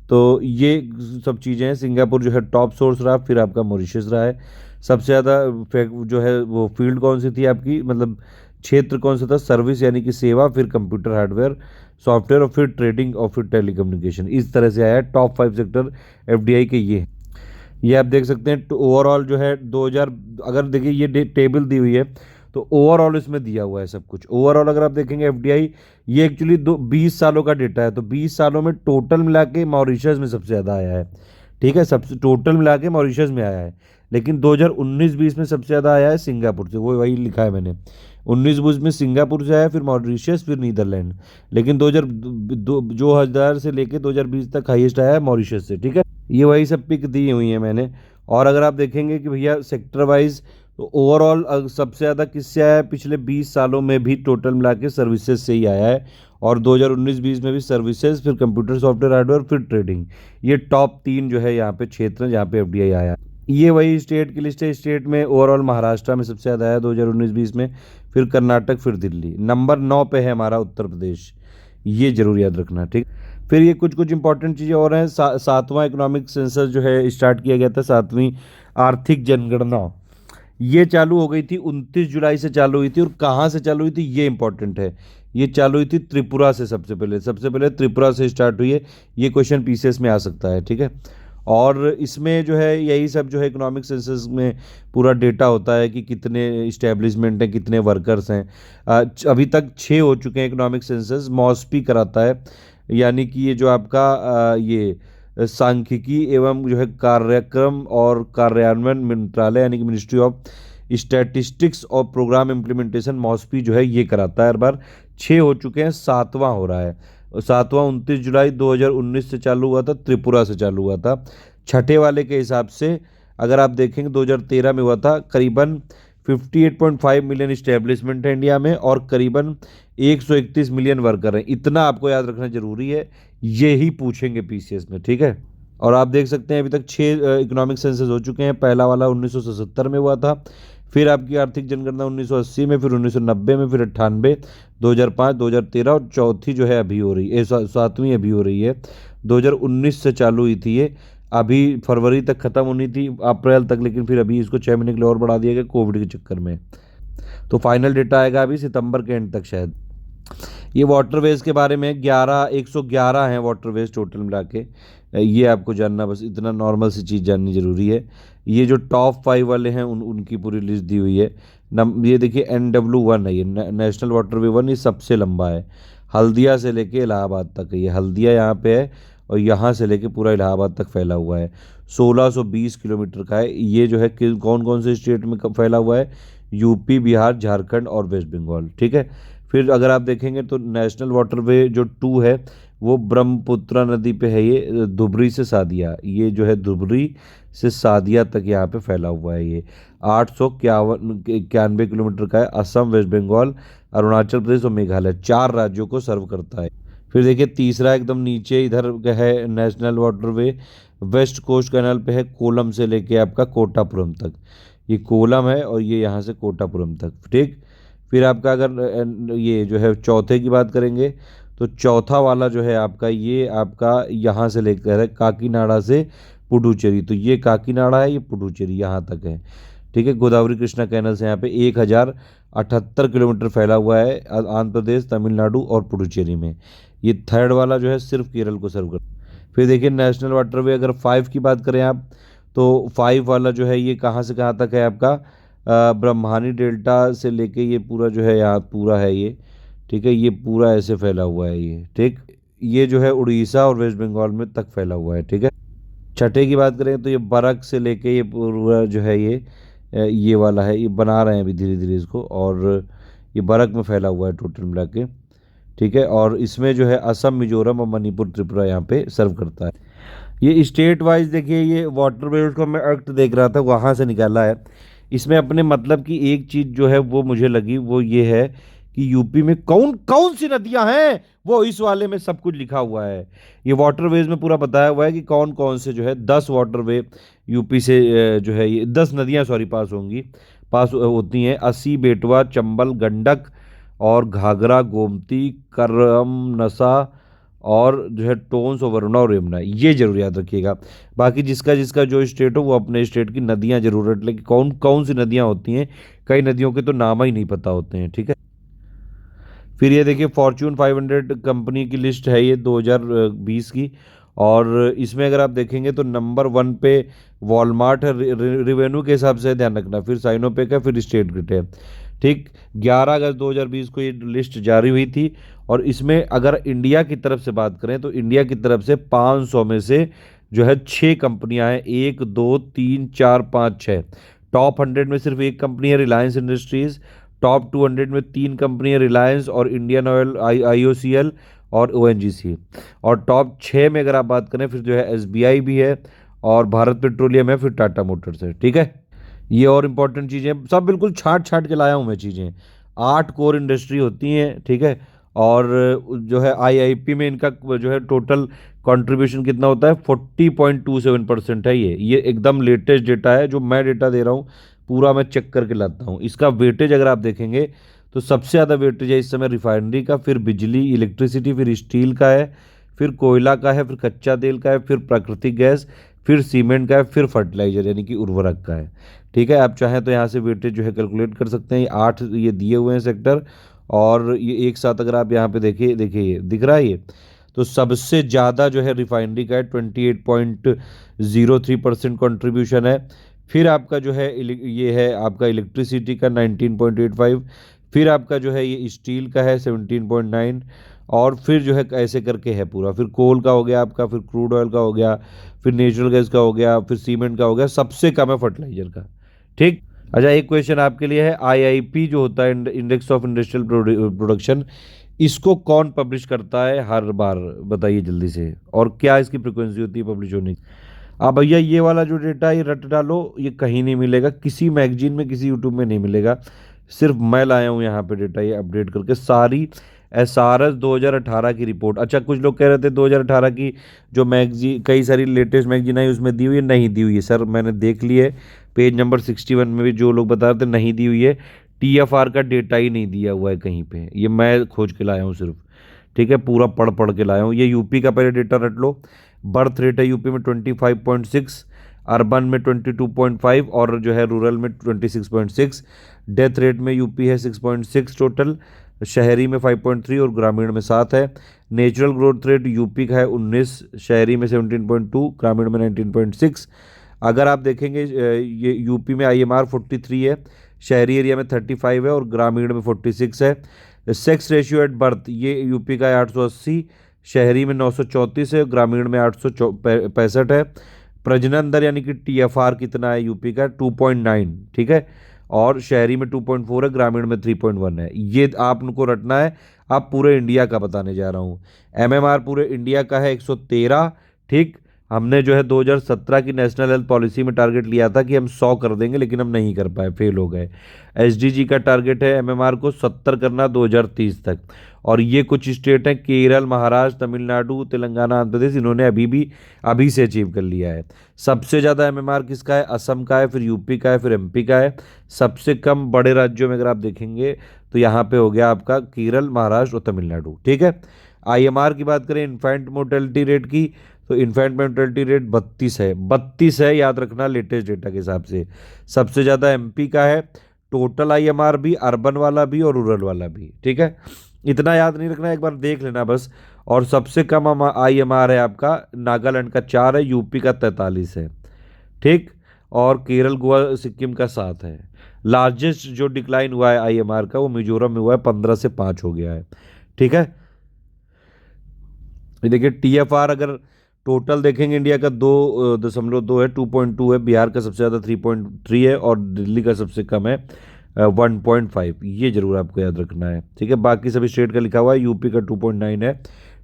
तो ये सब चीज़ें हैं, सिंगापुर जो है टॉप सोर्स रहा, फिर आपका मॉरिशस रहा है। सबसे ज़्यादा जो है वो फील्ड कौन सी थी आपकी, मतलब क्षेत्र कौन सा था, सर्विस यानी कि सेवा, फिर कंप्यूटर हार्डवेयर सॉफ्टवेयर, और फिर ट्रेडिंग, और फिर टेलीकम्युनिकेशन। इस तरह से आया है टॉप 5 सेक्टर एफडीआई के ये आप देख सकते हैं। तो ओवरऑल जो है 2000, अगर देखिए ये टेबल दी हुई है, तो ओवरऑल इसमें दिया हुआ है सब कुछ। ओवरऑल अगर आप देखेंगे एफडीआई, ये एक्चुअली 20 सालों का डेटा है, तो 20 सालों में टोटल मिला के मॉरिशस में सबसे ज़्यादा आया है। ठीक है, सबसे टोटल मिला के मॉरिशस में आया है, लेकिन 2019-20 में सबसे ज़्यादा आया है सिंगापुर से, वो वही लिखा है मैंने। 19-20 में सिंगापुर से आया, फिर मॉरिशस, फिर नीदरलैंड, लेकिन 2000 से लेके 2020 तक हाईएस्ट आया है मॉरिशस से। ठीक है, ये वही सब पिक दी हुई है मैंने। और अगर आप देखेंगे कि भैया सेक्टर वाइज, तो ओवरऑल सबसे ज़्यादा किससे आया है, पिछले 20 सालों में भी टोटल मिला के सर्विसेज से ही आया है, और 2019-20 में भी सर्विसेज, फिर कंप्यूटर सॉफ्टवेयर हार्डवेयर, फिर ट्रेडिंग। ये टॉप 3 जो है यहाँ पे क्षेत्र हैं जहाँ पे एफडीआई आया। ये वही स्टेट की लिस्ट है। स्टेट में ओवरऑल महाराष्ट्र में सबसे ज़्यादा आया 2019-20 में, फिर कर्नाटक, फिर दिल्ली। नंबर 9 पे है हमारा उत्तर प्रदेश, ये जरूर याद रखना। ठीक, फिर ये कुछ कुछ इंपॉर्टेंट चीज़ें और हैं। 7वां इकोनॉमिक सेंसस जो है स्टार्ट किया गया था, 7वीं आर्थिक जनगणना, ये चालू हो गई थी 29 जुलाई से चालू हुई थी। और कहाँ से चालू हुई थी ये इंपॉर्टेंट है, ये चालू हुई थी त्रिपुरा से। सबसे पहले त्रिपुरा से स्टार्ट हुई है। ये क्वेश्चन पीसीएस में आ सकता है। ठीक है, और इसमें जो है यही सब जो है इकोनॉमिक सेंसस में पूरा डेटा होता है कि कितने इस्टेब्लिशमेंट हैं, कितने वर्कर्स हैं। अभी तक 6 हो चुके हैं इकोनॉमिक सेंसस, मॉस्पी कराता है, यानी कि ये जो आपका ये सांख्यिकी एवं जो है कार्यक्रम और कार्यान्वयन मंत्रालय यानी कि मिनिस्ट्री ऑफ स्टैटिस्टिक्स और प्रोग्राम इम्प्लीमेंटेशन, मॉस्पी जो है ये कराता है हर बार। 6 हो चुके हैं, 7वां हो रहा है। 7वां 29 जुलाई 2019 से चालू हुआ था, त्रिपुरा से चालू हुआ था। छठे वाले के हिसाब से अगर आप देखेंगे 2013 में हुआ था। करीबन 58.5 मिलियन इस्टेब्लिशमेंट है इंडिया में, और करीबन 131 मिलियन वर्कर हैं। इतना आपको याद रखना जरूरी है, ये ही पूछेंगे पीसीएस में। ठीक है, और आप देख सकते हैं अभी तक 6 इकोनॉमिक सेंसस हो चुके हैं। पहला वाला 1977 में हुआ था, फिर आपकी आर्थिक जनगणना 1980 में, फिर 1990 में, फिर 98, 2005, 2013, और चौथी जो है अभी हो रही है, 7वीं अभी हो रही है। 2019 से चालू हुई थी ये, अभी फरवरी तक ख़त्म होनी थी, अप्रैल तक, लेकिन फिर अभी इसको 6 महीने के लिए और बढ़ा दिया गया कोविड के चक्कर में। तो फाइनल डेटा आएगा अभी सितंबर के एंड तक शायद। ये वाटरवेज के बारे में 111 हैं वाटरवेज टोटल मिला के, ये आपको जानना, बस इतना नॉर्मल सी चीज़ जाननी ज़रूरी है। ये जो टॉप 5 वाले हैं उनकी पूरी लिस्ट दी हुई है। ये देखिए NW1 है, ये नेशनल वाटरवे 1, ये सबसे लंबा है। हल्दिया से लेके इलाहाबाद तक है, ये हल्दिया यहाँ पे है, और यहाँ से लेके पूरा इलाहाबाद तक फैला हुआ है। 1620 किलोमीटर का है। ये जो है कौन कौन से स्टेट में फैला हुआ है, यूपी, बिहार, झारखंड और वेस्ट बंगाल। ठीक है, फिर अगर आप देखेंगे तो नेशनल वाटरवे जो 2 है वो ब्रह्मपुत्रा नदी पे है, ये धुबरी से सादिया, ये जो है धुबरी से सादिया तक यहाँ पे फैला हुआ है। ये 891 किलोमीटर का है। असम, वेस्ट बंगाल, अरुणाचल प्रदेश और मेघालय 4 राज्यों को सर्व करता है। फिर देखिए तीसरा एकदम नीचे इधर है national waterway, west coast canal पे है, कोलम से लेके आपका कोटापुरम तक। ये कोलम है और ये यहाँ से कोटापुरम तक। ठीक, फिर आपका अगर ये जो है चौथे की बात करेंगे तो चौथा वाला जो है आपका, ये आपका यहाँ से लेकर है काकीनाडा से पुडुचेरी, तो ये काकीनाडा है, ये पुडुचेरी यहाँ तक है। ठीक है, गोदावरी कृष्णा कैनल से यहाँ पे 1078 किलोमीटर फैला हुआ है आंध्र प्रदेश, तमिलनाडु और पुडुचेरी में। ये थर्ड वाला जो है सिर्फ केरल को सर्व कर। फिर देखिए नेशनल वाटरवे, अगर 5 की बात करें आप, तो 5 वाला जो है ये कहाँ से कहाँ तक है आपका, ब्रह्मानी डेल्टा से लेके ये पूरा जो है यहाँ पूरा है ये। ठीक है, ये पूरा ऐसे फैला हुआ है ये। ठीक, ये जो है उड़ीसा और वेस्ट बंगाल में तक फैला हुआ है। ठीक है, छठे की बात करें तो ये बरक से लेके ये पूरा जो है ये वाला है, ये बना रहे हैं अभी धीरे धीरे इसको, और ये बरक में फैला हुआ है टोटल मिला के। ठीक है, और इसमें जो है असम, मिजोरम और मणिपुर, त्रिपुरा यहाँ पे सर्व करता है। ये स्टेट वाइज देखिए, ये वाटर वेज को मैं एक्ट देख रहा था वहाँ से निकाला है। इसमें अपने मतलब की एक चीज़ जो है वो मुझे लगी, वो ये है कि यूपी में कौन कौन सी नदियां हैं, वो इस वाले में सब कुछ लिखा हुआ है। ये वाटरवेज में पूरा बताया हुआ है कि कौन कौन से जो है 10 वाटरवे यूपी से जो है ये 10 नदियां सॉरी पास होंगी, पास होती हैं। अस्सी, बेटवा, चंबल, गंडक और घाघरा, गोमती, करम, नसा और जो है टोन्स और वरुणा और यमुना, ये जरूर याद रखिएगा। बाकी जिसका जिसका जो स्टेट हो वो अपने स्टेट की नदियां जरूर रट ले कि कौन कौन सी नदियां होती हैं। कई नदियों के तो नाम ही नहीं पता होते हैं। ठीक है, फिर ये देखिए फॉर्च्यून 500 कंपनी की लिस्ट है ये 2020 की, और इसमें अगर आप देखेंगे तो नंबर 1 पे वॉलमार्ट है, रिवेन्यू के हिसाब से ध्यान रखना, फिर साइनोपेक है, फिर स्टेट ग्रिड है। ठीक, 11 अगस्त 2020 को ये लिस्ट जारी हुई थी, और इसमें अगर इंडिया की तरफ से बात करें तो इंडिया की तरफ से 500 में से जो है 6 कंपनियां हैं, 1 2 3 4 5 6। टॉप 100 में सिर्फ एक कंपनी है, रिलायंस इंडस्ट्रीज। टॉप 200 में 3 कंपनियां, रिलायंस और इंडियन ऑयल, IOCL और ONGC। और टॉप 6 में अगर आप बात करें फिर जो है SBI भी है, और भारत पेट्रोलियम है, फिर टाटा मोटर्स है। ठीक है, ये और इम्पोर्टेंट चीज़ें सब बिल्कुल छाट छाट के लाया हूँ मैं चीज़ें। 8 कोर इंडस्ट्री होती हैं। ठीक है, और जो है IIP में इनका जो है टोटल कंट्रीब्यूशन कितना होता है, 40.27% है। ये एकदम लेटेस्ट डेटा है, जो मैं डेटा दे रहा हूँ पूरा मैं चेक करके लाता हूँ। इसका वेटेज अगर आप देखेंगे तो सबसे ज़्यादा वेटेज है इस समय रिफाइनरी का, फिर बिजली इलेक्ट्रिसिटी, फिर स्टील का है, फिर कोयला का है, फिर कच्चा तेल का है, फिर प्राकृतिक गैस, फिर सीमेंट का है, फिर फर्टिलाइजर यानी कि उर्वरक का है। ठीक है, आप चाहें तो यहाँ से वेटेज जो है कैलकुलेट कर सकते हैं। ये 8 ये दिए हुए हैं सेक्टर, और ये एक साथ अगर आप यहाँ पे देखिए देखिए ये दिख रहा है ये, तो सबसे ज़्यादा जो है रिफाइनरी का है, 28.03% कॉन्ट्रीब्यूशन है। फिर आपका जो है ये है आपका इलेक्ट्रिसिटी का 19.85, फिर आपका जो है ये स्टील का है 17.9, और फिर जो है ऐसे करके है पूरा, फिर कोल का हो गया आपका, फिर क्रूड ऑयल का हो गया, फिर नेचुरल गैस का हो गया, फिर सीमेंट का हो गया, सबसे कम है फर्टिलाइजर का। ठीक, अच्छा एक क्वेश्चन आपके लिए है, IIP जो होता है इंडेक्स ऑफ इंडस्ट्रियल प्रोडक्शन, इसको कौन पब्लिश करता है हर बार, बताइए जल्दी से, और क्या इसकी फ्रिक्वेंसी होती है पब्लिश होने की। अब भैया ये वाला जो डेटा ये रट डालो, ये कहीं नहीं मिलेगा, किसी मैगजीन में, किसी यूट्यूब में नहीं मिलेगा। सिर्फ मैं लाया हूँ यहाँ पे डेटा ये अपडेट करके सारी SRS 2018 की रिपोर्ट। अच्छा कुछ लोग कह रहे थे 2018 की जो मैगजीन, कई सारी लेटेस्ट मैगजीन आई उसमें दी हुई है, नहीं दी हुई है सर, मैंने देख ली है। पेज नंबर 61 में भी जो लोग बता रहे थे नहीं दी हुई है। TFR का डेटा ही नहीं दिया हुआ है कहीं पे, ये मैं खोज के लाया हूँ सिर्फ। ठीक है, पूरा पढ़ पढ़ के लाया हूँ। ये यूपी का पहले डेटा रट लो। बर्थ रेट है यूपी में 25.6, अर्बन में 22.5, और जो है रूरल में 26.6। डेथ रेट में यूपी है 6.6 टोटल, शहरी में 5.3 और ग्रामीण में 7 है। नेचुरल ग्रोथ रेट यूपी का है 19, शहरी में 17.2, ग्रामीण में 19.6। अगर आप देखेंगे ये यूपी में IMR 43 है, शहरी एरिया में 35 है और ग्रामीण में 46 है। सेक्स रेशियो एट बर्थ ये यूपी का है 880, शहरी में 934 है, ग्रामीण में 865 है। प्रजनन दर यानी कि TFR कितना है यूपी का, 2.9। ठीक है, और शहरी में 2.4 है, ग्रामीण में 3.1 है। ये आपको रटना है। आप पूरे इंडिया का बताने जा रहा हूँ। MMR पूरे इंडिया का है 113। ठीक, हमने जो है 2017 की नेशनल हेल्थ पॉलिसी में टारगेट लिया था कि हम 100 कर देंगे, लेकिन हम नहीं कर पाए, फेल हो गए। SDG का टारगेट है MMR को 70 करना 2030 तक। और ये कुछ स्टेट हैं, केरल, महाराष्ट्र, तमिलनाडु, तेलंगाना, आंध्र प्रदेश, इन्होंने अभी से अचीव कर लिया है। सबसे ज़्यादा MMR किसका है, असम का है, फिर यूपी का है, फिर MP का है। सबसे कम बड़े राज्यों में अगर आप देखेंगे तो यहाँ पे हो गया आपका केरल, महाराष्ट्र और तमिलनाडु। ठीक है, आईएमआर की बात करें इन्फेंट मोर्टेलिटी रेट की, तो इन्फेंट मोर्टेलिटी रेट 32 है, याद रखना लेटेस्ट डेटा के हिसाब से। सबसे ज़्यादा एमपी का है, टोटल आईएमआर भी, अर्बन वाला भी और रूरल वाला भी, ठीक है। इतना याद नहीं रखना, एक बार देख लेना बस। और सबसे कम आईएमआर है आपका नागालैंड का 4 है, यूपी का 43 है, ठीक। और केरल, गोवा, सिक्किम का 7 है। लार्जेस्ट जो डिक्लाइन हुआ है आईएमआर का वो मिजोरम में हुआ है, 15 से 5 हो गया है, ठीक है। ये देखिए टीएफआर अगर टोटल देखेंगे इंडिया का 2.2 है, 2.2 है, बिहार का सबसे ज़्यादा 3.3 है और दिल्ली का सबसे कम है 1.5। ये जरूर आपको याद रखना है, ठीक है। बाकी सभी स्टेट का लिखा हुआ है, यूपी का 2.9 है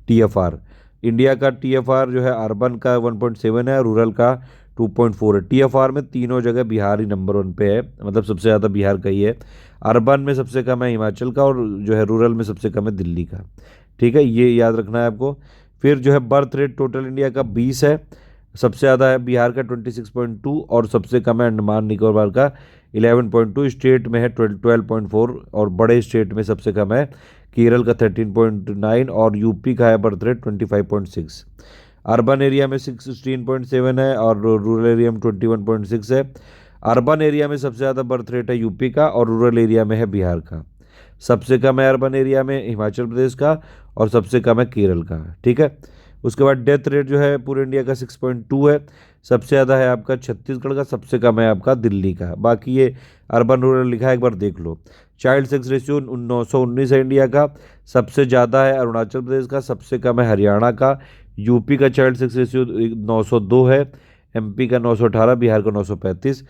टीएफआर। इंडिया का टीएफआर जो है अर्बन का 1.7 है, रूरल का 2.4 है। टीएफआर में तीनों जगह बिहार ही नंबर 1 पे है, मतलब सबसे ज़्यादा बिहार का ही है। अर्बन में सबसे कम है हिमाचल का, और जो है रूरल में सबसे कम है दिल्ली का, ठीक है। ये याद रखना है आपको। फिर जो है बर्थ रेट टोटल इंडिया का 20 है, सबसे ज़्यादा है बिहार का 26.2 और सबसे कम है अंडमान निकोबार का 11.2। स्टेट में है 12.4 और बड़े स्टेट में सबसे कम है केरल का 13.9 और यूपी का है बर्थ रेट 25.6। अर्बन एरिया में 16.7 है और रूरल एरिया में 21.6 है। अर्बन एरिया में सबसे ज़्यादा बर्थ रेट है यूपी का और रूरल एरिया में है बिहार का। सबसे कम है अर्बन एरिया में हिमाचल प्रदेश का और सबसे कम है केरल का, ठीक है। उसके बाद डेथ रेट जो है पूरे इंडिया का 6.2 है, सबसे ज़्यादा है आपका छत्तीसगढ़ का, सबसे कम है आपका दिल्ली का। बाकी ये अर्बन रूरल लिखा है, एक बार देख लो। चाइल्ड सेक्स रेशियो 919 है इंडिया का, सबसे ज़्यादा है अरुणाचल प्रदेश का, सबसे कम है हरियाणा का। यूपी का चाइल्ड सेक्स रेशियो 902 है, एमपी का 918, बिहार का 935।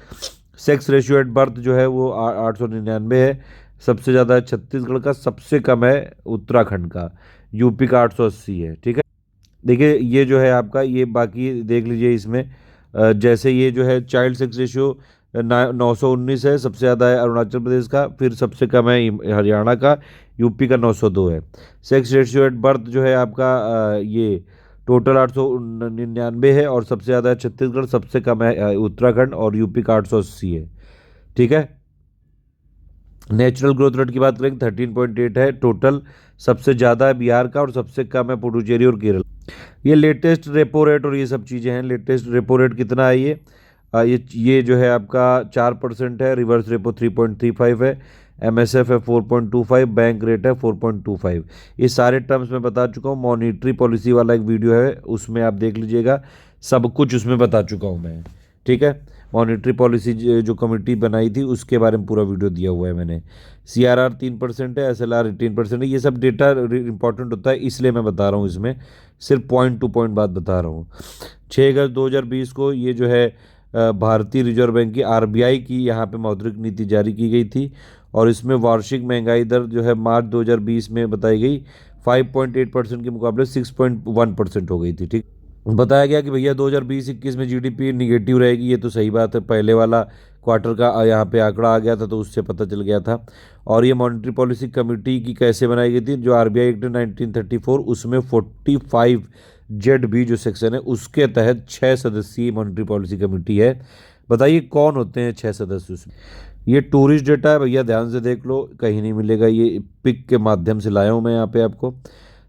सेक्स रेशियो एट बर्थ जो है वो 899 है, सबसे ज़्यादा है छत्तीसगढ़ का, सबसे कम है उत्तराखंड का। यूपी का 880 है, ठीक है। देखिए ये जो है आपका, ये बाकी देख लीजिए इसमें। जैसे ये जो है चाइल्ड सेक्स रेशियो 919 है, सबसे ज़्यादा है अरुणाचल प्रदेश का, फिर सबसे कम है हरियाणा का, यूपी का 902 है। सेक्स रेशियो एट बर्थ जो है आपका ये टोटल 899 है और सबसे ज़्यादा है छत्तीसगढ़, सबसे कम है उत्तराखंड और यूपी का 880 है, ठीक है। नेचुरल ग्रोथ रेट की बात करें 13.8 है टोटल, सबसे ज़्यादा है बिहार का और सबसे कम है पुडुचेरी और केरल। ये लेटेस्ट रेपो रेट और ये सब चीज़ें हैं। लेटेस्ट रेपो रेट कितना है ये जो है आपका 4% है, रिवर्स रेपो 3.35 है, एमएसएफ है 4.25, बैंक रेट है 4.25। ये सारे टर्म्स मैं बता चुका हूँ। मॉनिटरी पॉलिसी वाला एक वीडियो है, उसमें आप देख लीजिएगा, सब कुछ उसमें बता चुका हूँ मैं, ठीक है। मॉनिटरी पॉलिसी जो कमेटी बनाई थी उसके बारे में पूरा वीडियो दिया हुआ है मैंने। सीआरआर 3% है, एसएलआर 18% है। ये सब डेटा इंपॉर्टेंट होता है, इसलिए मैं बता रहा हूँ इसमें, सिर्फ पॉइंट टू पॉइंट बात बता रहा हूँ। 6 अगस्त 2020 को ये जो है भारतीय रिजर्व बैंक की आरबीआई की यहाँ पे मौद्रिक नीति जारी की गई थी और इसमें वार्षिक महंगाई दर जो है मार्च 2020 में बताई गई 5.8% के मुकाबले 6.1% हो गई थी, ठीक। बताया गया कि भैया 2020-21 में जीडीपी निगेटिव रहेगी, ये तो सही बात है, पहले वाला क्वार्टर का यहाँ पे आंकड़ा आ गया था तो उससे पता चल गया था। और ये मॉनेटरी पॉलिसी कमेटी की कैसे बनाई गई थी, जो आरबीआई एक्ट 1934 उसमें 45 जेड बी जो सेक्शन है उसके तहत 6 सदस्यीय मॉनेटरी पॉलिसी कमेटी है। बताइए कौन होते हैं 6 सदस्य उसमें। ये टूरिस्ट डेटा है भैया, ध्यान से देख लो, कहीं नहीं मिलेगा, ये पिक के माध्यम से लाया हूँ मैं यहाँ पे आपको,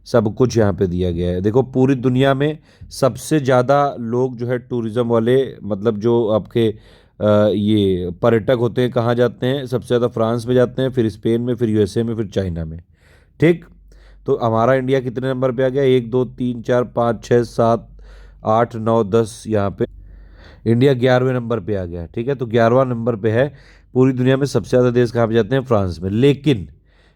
सब कुछ यहाँ पे दिया गया है। देखो पूरी दुनिया में सबसे ज़्यादा लोग जो है टूरिज़्म वाले, मतलब जो आपके ये पर्यटक होते हैं, कहाँ जाते हैं सबसे ज़्यादा, फ्रांस में जाते हैं, फिर स्पेन में, फिर यूएसए में, फिर चाइना में, ठीक। तो हमारा इंडिया कितने नंबर पे आ गया, 1 2 3 4 5 6 7 8 9 10, यहाँ पे इंडिया 11वें नंबर पे आ गया, ठीक है। तो 11वां नंबर पे है पूरी दुनिया में, सबसे ज़्यादा देश कहाँ पे जाते हैं, फ्रांस में। लेकिन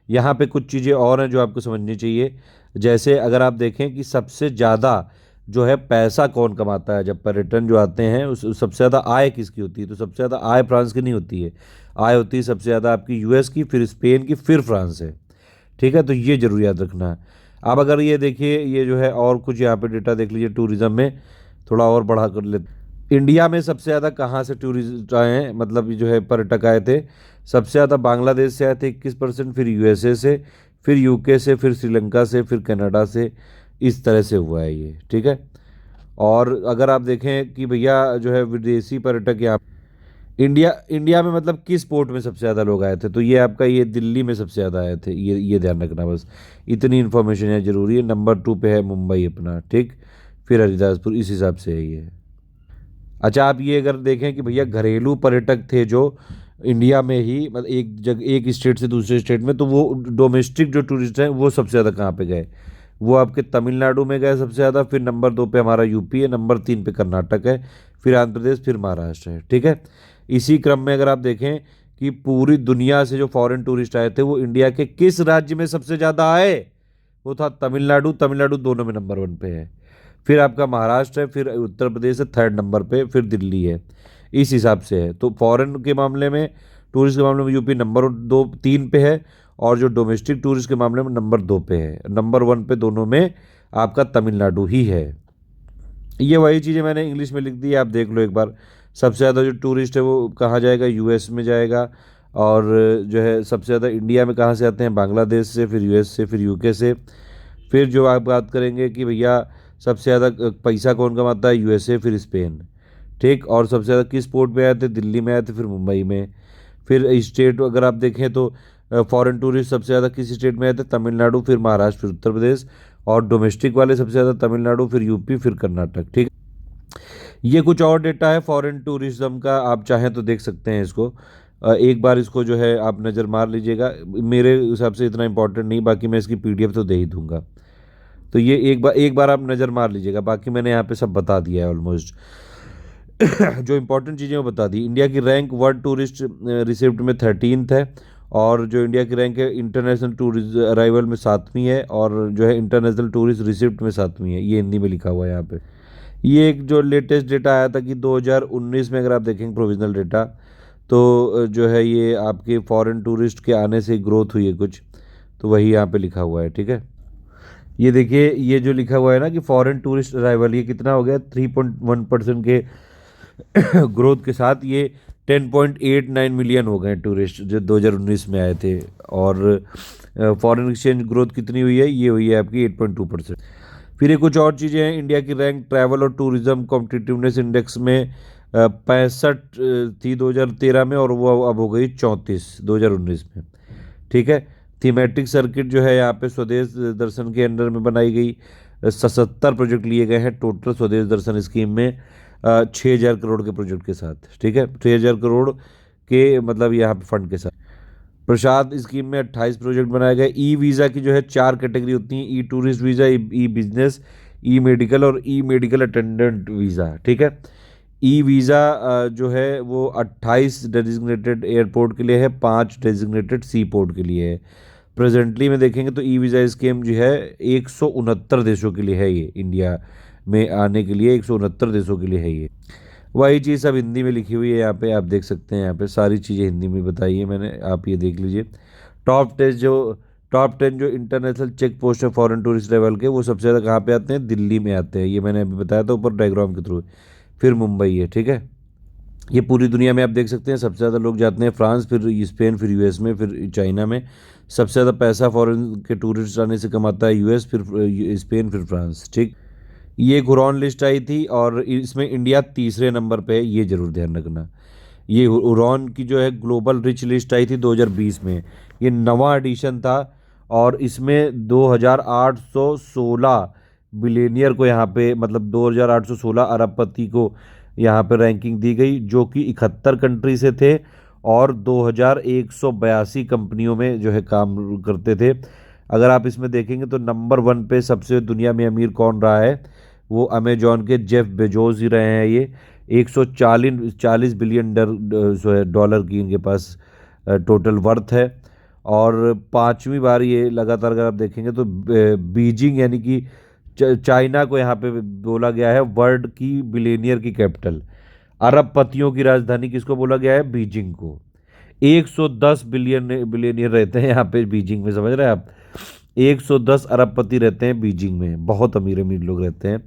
यहाँ पे कुछ चीज़ें और हैं जो आपको समझनी चाहिए। जैसे अगर आप देखें कि सबसे ज़्यादा जो है पैसा कौन कमाता है, जब पर्यटन जो आते हैं उस सबसे ज़्यादा आय किसकी होती है, तो सबसे ज़्यादा आय फ्रांस की नहीं होती है, आय होती है सबसे ज़्यादा आपकी यूएस की, फिर स्पेन की, फिर फ्रांस है, ठीक है। तो ये जरूर याद रखना है। अब अगर ये देखिए, ये जो है और कुछ यहाँ पे डेटा देख लीजिए टूरिज़्म में, थोड़ा और बढ़ा कर ले। इंडिया में सबसे ज़्यादा कहाँ से टूरिस्ट आए हैं, मतलब ये जो है पर्यटक आए थे, सबसे ज़्यादा बांग्लादेश से आए थे 21%, फिर यूएसए से, फिर यूके से, फिर श्रीलंका से, फिर कनाडा से, इस तरह से हुआ है ये, ठीक है। और अगर आप देखें कि भैया जो है विदेशी पर्यटक यहाँ इंडिया इंडिया में मतलब किस पोर्ट में सबसे ज़्यादा लोग आए थे, तो ये आपका ये दिल्ली में सबसे ज़्यादा आए थे, ये ध्यान रखना बस। इतनी इन्फॉर्मेशन है जरूरी है। नंबर 2 पे है मुंबई अपना, ठीक। फिर हरिदासपुर, इस हिसाब से है ये। अच्छा, आप ये अगर देखें कि भैया घरेलू पर्यटक थे जो इंडिया में ही, मतलब एक स्टेट से दूसरे स्टेट में, तो वो डोमेस्टिक जो टूरिस्ट हैं वो सबसे ज़्यादा कहाँ पे गए, वो आपके तमिलनाडु में गए सबसे ज़्यादा। फिर नंबर 2 पे हमारा यूपी है, नंबर 3 पे कर्नाटक है, फिर आंध्र प्रदेश, फिर महाराष्ट्र है, ठीक है। इसी क्रम में अगर आप देखें कि पूरी दुनिया से जो फॉरेन टूरिस्ट आए थे वो इंडिया के किस राज्य में सबसे ज़्यादा आए, वो था तमिलनाडु। तमिलनाडु दोनों में नंबर 1 पे है। फिर आपका महाराष्ट्र है, फिर उत्तर प्रदेश है थर्ड नंबर पे, फिर दिल्ली है। इस हिसाब से है। तो फॉरेन के मामले में, टूरिस्ट के मामले में यूपी नंबर 2 3 पे है, और जो डोमेस्टिक टूरिस्ट के मामले में नंबर 2 पे है। नंबर 1 पे दोनों में आपका तमिलनाडु ही है। ये वही चीज़ें मैंने इंग्लिश में लिख दी है, आप देख लो एक बार। सबसे ज़्यादा जो टूरिस्ट है वो कहाँ जाएगा, यूएस में जाएगा। और जो है सबसे ज़्यादा इंडिया में कहाँ से आते हैं, बांग्लादेश से, फिर यूएस से, फिर यूके से। फिर जो आप बात करेंगे कि भैया सबसे ज़्यादा पैसा कौन कमाता है, यूएसए, फिर स्पेन, ठीक। और सबसे ज़्यादा किस पोर्ट में आए थे, दिल्ली में आए थे, फिर मुंबई में। फिर स्टेट अगर आप देखें तो फॉरेन टूरिस्ट सबसे ज़्यादा किस स्टेट में आए थे, तमिलनाडु, फिर महाराष्ट्र, फिर उत्तर प्रदेश। और डोमेस्टिक वाले सबसे ज़्यादा तमिलनाडु, फिर यूपी, फिर कर्नाटक, ठीक। ये कुछ और डेटा है फॉरेन टूरिज्म का, आप चाहें तो देख सकते हैं इसको। एक बार इसको जो है आप नज़र मार लीजिएगा। मेरे हिसाब से इतना इंपॉर्टेंट नहीं, बाकी मैं इसकी पीडीएफ तो दे ही दूंगा। तो ये एक बार आप नज़र मार लीजिएगा। बाकी मैंने यहाँ पे सब बता दिया है ऑलमोस्ट। जो इंपॉर्टेंट चीज़ें वो बता दी। इंडिया की रैंक वर्ल्ड टूरिस्ट रिसिप्ट में 13th है। और जो इंडिया की रैंक है इंटरनेशनल टूरिस्ट अराइवल में 7वीं है। और जो है इंटरनेशनल टूरिस्ट रिसिप्ट में 7वीं है। ये हिंदी में लिखा हुआ है यहाँ पे। ये एक जो लेटेस्ट डेटा आया था कि 2019 में अगर आप देखेंगे प्रोविजनल डेटा, तो जो है ये आपके फॉरेन टूरिस्ट के आने से ग्रोथ हुई है कुछ। तो वही यहाँ पे लिखा हुआ है, ठीक है। ये देखिए, ये जो लिखा हुआ है ना कि फॉरेन टूरिस्ट अराइवल, ये कितना हो गया, 3.1% के ग्रोथ के साथ ये 10.89 मिलियन हो गए टूरिस्ट जो 2019 में आए थे। और फॉरेन एक्सचेंज ग्रोथ कितनी हुई है, ये हुई है आपकी 8.2%। फिर ये कुछ और चीज़ें हैं। इंडिया की रैंक ट्रैवल और टूरिज्म कॉम्पिटिटिवनेस इंडेक्स में 65 थी 2013 में, और वो अब हो गई 34 2019 में, ठीक है। थीमेटिक सर्किट जो है यहाँ पे स्वदेश दर्शन के अंडर में बनाई गई। 77 प्रोजेक्ट लिए गए हैं टोटल स्वदेश दर्शन स्कीम में, 6,000 करोड़ के प्रोजेक्ट के साथ, ठीक है। 6,000 करोड़ के मतलब यहाँ पे फंड के साथ। प्रसाद स्कीम में 28 प्रोजेक्ट बनाए गए। ई वीज़ा की जो है 4 कैटेगरी होती हैं, ई टूरिस्ट वीज़ा, ई बिजनेस, ई मेडिकल और ई मेडिकल अटेंडेंट वीज़ा, ठीक है। ई वीज़ा जो है वो 28 डेजिग्नेटेड एयरपोर्ट के लिए है, 5 डेजिग्नेटेड सी पोर्ट के लिए है। प्रेजेंटली में देखेंगे तो ई वीज़ा स्कीम जो है 169 देशों के लिए है। ये इंडिया में आने के लिए 169 देशों के लिए है ये। वही चीज़ सब हिंदी में लिखी हुई है यहाँ पे, आप देख सकते हैं। यहाँ पे सारी चीज़ें हिंदी में बताई है मैंने, आप ये देख लीजिए। टॉप 10 जो इंटरनेशनल चेक पोस्ट है फॉरेन टूरिस्ट लेवल के, वो सबसे ज़्यादा कहाँ पे आते हैं, दिल्ली में आते हैं। ये मैंने अभी बताया था ऊपर डायग्राम के थ्रू। फिर मुंबई है, ठीक है। ये पूरी दुनिया में आप देख सकते हैं सबसे ज़्यादा लोग जाते हैं फ्रांस, फिर स्पेन, फिर यूएस में, फिर चाइना में। सबसे ज़्यादा पैसा फॉरेन के टूरिस्ट आने से कमाता है यूएस, फिर स्पेन, फिर फ्रांस, ठीक। ये एक हुरॉन लिस्ट आई थी और इसमें इंडिया तीसरे नंबर पे है, ये जरूर ध्यान रखना। ये हुरॉन की जो है ग्लोबल रिच लिस्ट आई थी 2020 में, ये नवा एडिशन था। और इसमें 2,816 बिलियनियर को यहाँ पे, मतलब 2,816 अरबपति को यहाँ पे रैंकिंग दी गई, जो कि 71 कंट्री से थे। और 2,182 कंपनियों में जो है काम करते थे। अगर आप इसमें देखेंगे तो नंबर 1 पे सबसे दुनिया में अमीर कौन रहा है, वो अमेजॉन के जेफ बेजोस ही रहे हैं। ये 140 बिलियन डॉलर की इनके पास टोटल वर्थ है। और 5वीं बार ये लगातार अगर आप देखेंगे तो बीजिंग यानी कि चाइना को यहाँ पे बोला गया है वर्ल्ड की बिलियनियर की कैपिटल। अरबपतियों की राजधानी किसको बोला गया है, बीजिंग को। 110 बिलियनियर रहते हैं यहाँ पे बीजिंग में, समझ रहे हैं आप। 110 अरबपति रहते हैं बीजिंग में, बहुत अमीर अमीर लोग रहते हैं।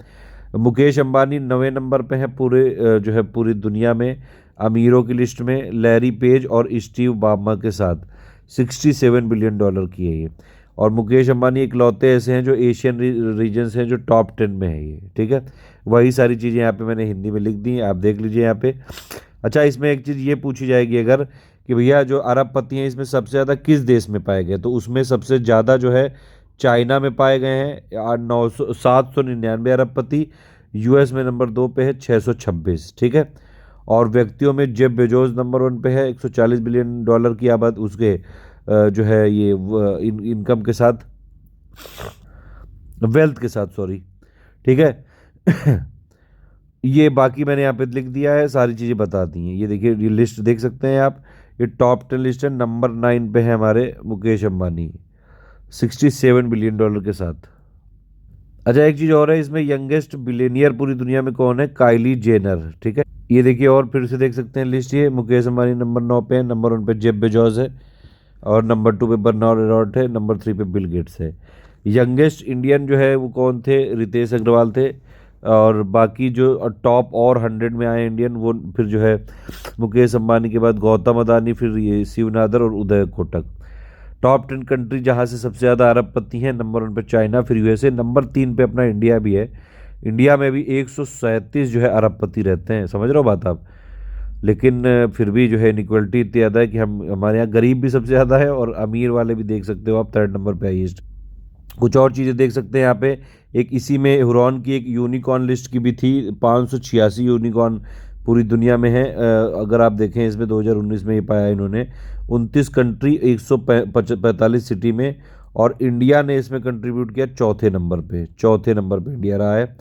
मुकेश अंबानी 9वें नंबर पे हैं पूरे जो है पूरी दुनिया में अमीरों की लिस्ट में, लैरी पेज और स्टीव बामा के साथ। 67 बिलियन डॉलर की है ये। और मुकेश अंबानी इकलौते ऐसे हैं जो एशियन रीजन से हैं जो टॉप 10 में है ये, ठीक है। वही सारी चीज़ें यहाँ पे मैंने हिंदी में लिख दी हैं, आप देख लीजिए यहाँ पे। अच्छा, इसमें एक चीज़ ये पूछी जाएगी अगर कि भैया जो अरबपति हैं इसमें सबसे ज़्यादा किस देश में पाए गए, तो उसमें सबसे ज़्यादा जो है चाइना में पाए गए हैं 799 अरबपति। यूएस में नंबर 2 पे है 626, ठीक है। और व्यक्तियों में जेफ बेजोस नंबर 1 पे है 140 बिलियन डॉलर की आबाद उसके जो है ये इनकम के साथ, वेल्थ के साथ, सॉरी, ठीक है। ये बाकी मैंने यहाँ पे लिख दिया है, सारी चीज़ें बता दी हैं। ये देखिए, ये लिस्ट देख सकते हैं आप, ये टॉप 10 लिस्ट है। नंबर 9 पे है हमारे मुकेश अंबानी, 67 बिलियन डॉलर के साथ। अच्छा, एक चीज़ और है इसमें, यंगेस्ट बिलियनियर पूरी दुनिया में कौन है? काइली जेनर, ठीक है। ये देखिए, और फिर से देख सकते हैं लिस्ट, ये मुकेश अंबानी नंबर 9 पे है, नंबर 1 पे जेफ बेजोस है, और नंबर 2 पे बर्नार्ड अराउट है, नंबर 3 पे बिल गेट्स है। यंगेस्ट इंडियन जो है वो कौन थे? रितेश अग्रवाल थे। और बाकी जो टॉप और 100 में आए इंडियन, वो फिर जो है मुकेश अंबानी के बाद गौतम अदानी, फिर ये शिव नादर और उदय कोटक। टॉप 10 कंट्री जहाँ से सबसे ज़्यादा अरबपति हैं, नंबर 1 पे चाइना, फिर यूएसए, नंबर 3 पे अपना इंडिया भी है। इंडिया में भी 137 जो है अरबपति रहते हैं, समझ रहे हो बात आप। लेकिन फिर भी जो है इनइक्वलिटी इतनी ज़्यादा है कि हम हमारे यहाँ गरीब भी सबसे ज़्यादा है और अमीर वाले भी देख सकते हो आप, 3rd नंबर पे हाईएस्ट। कुछ और चीज़ें देख सकते हैं यहाँ पे, एक इसी में हुरॉन की एक यूनिकॉर्न लिस्ट की भी थी, 586 यूनिकॉर्न पूरी दुनिया में है। अगर आप देखें इसमें 2019 में ये पाया इन्होंने, 29 कंट्री, 145 सिटी में, और इंडिया ने इसमें कंट्रीब्यूट किया चौथे नंबर पे इंडिया रहा है।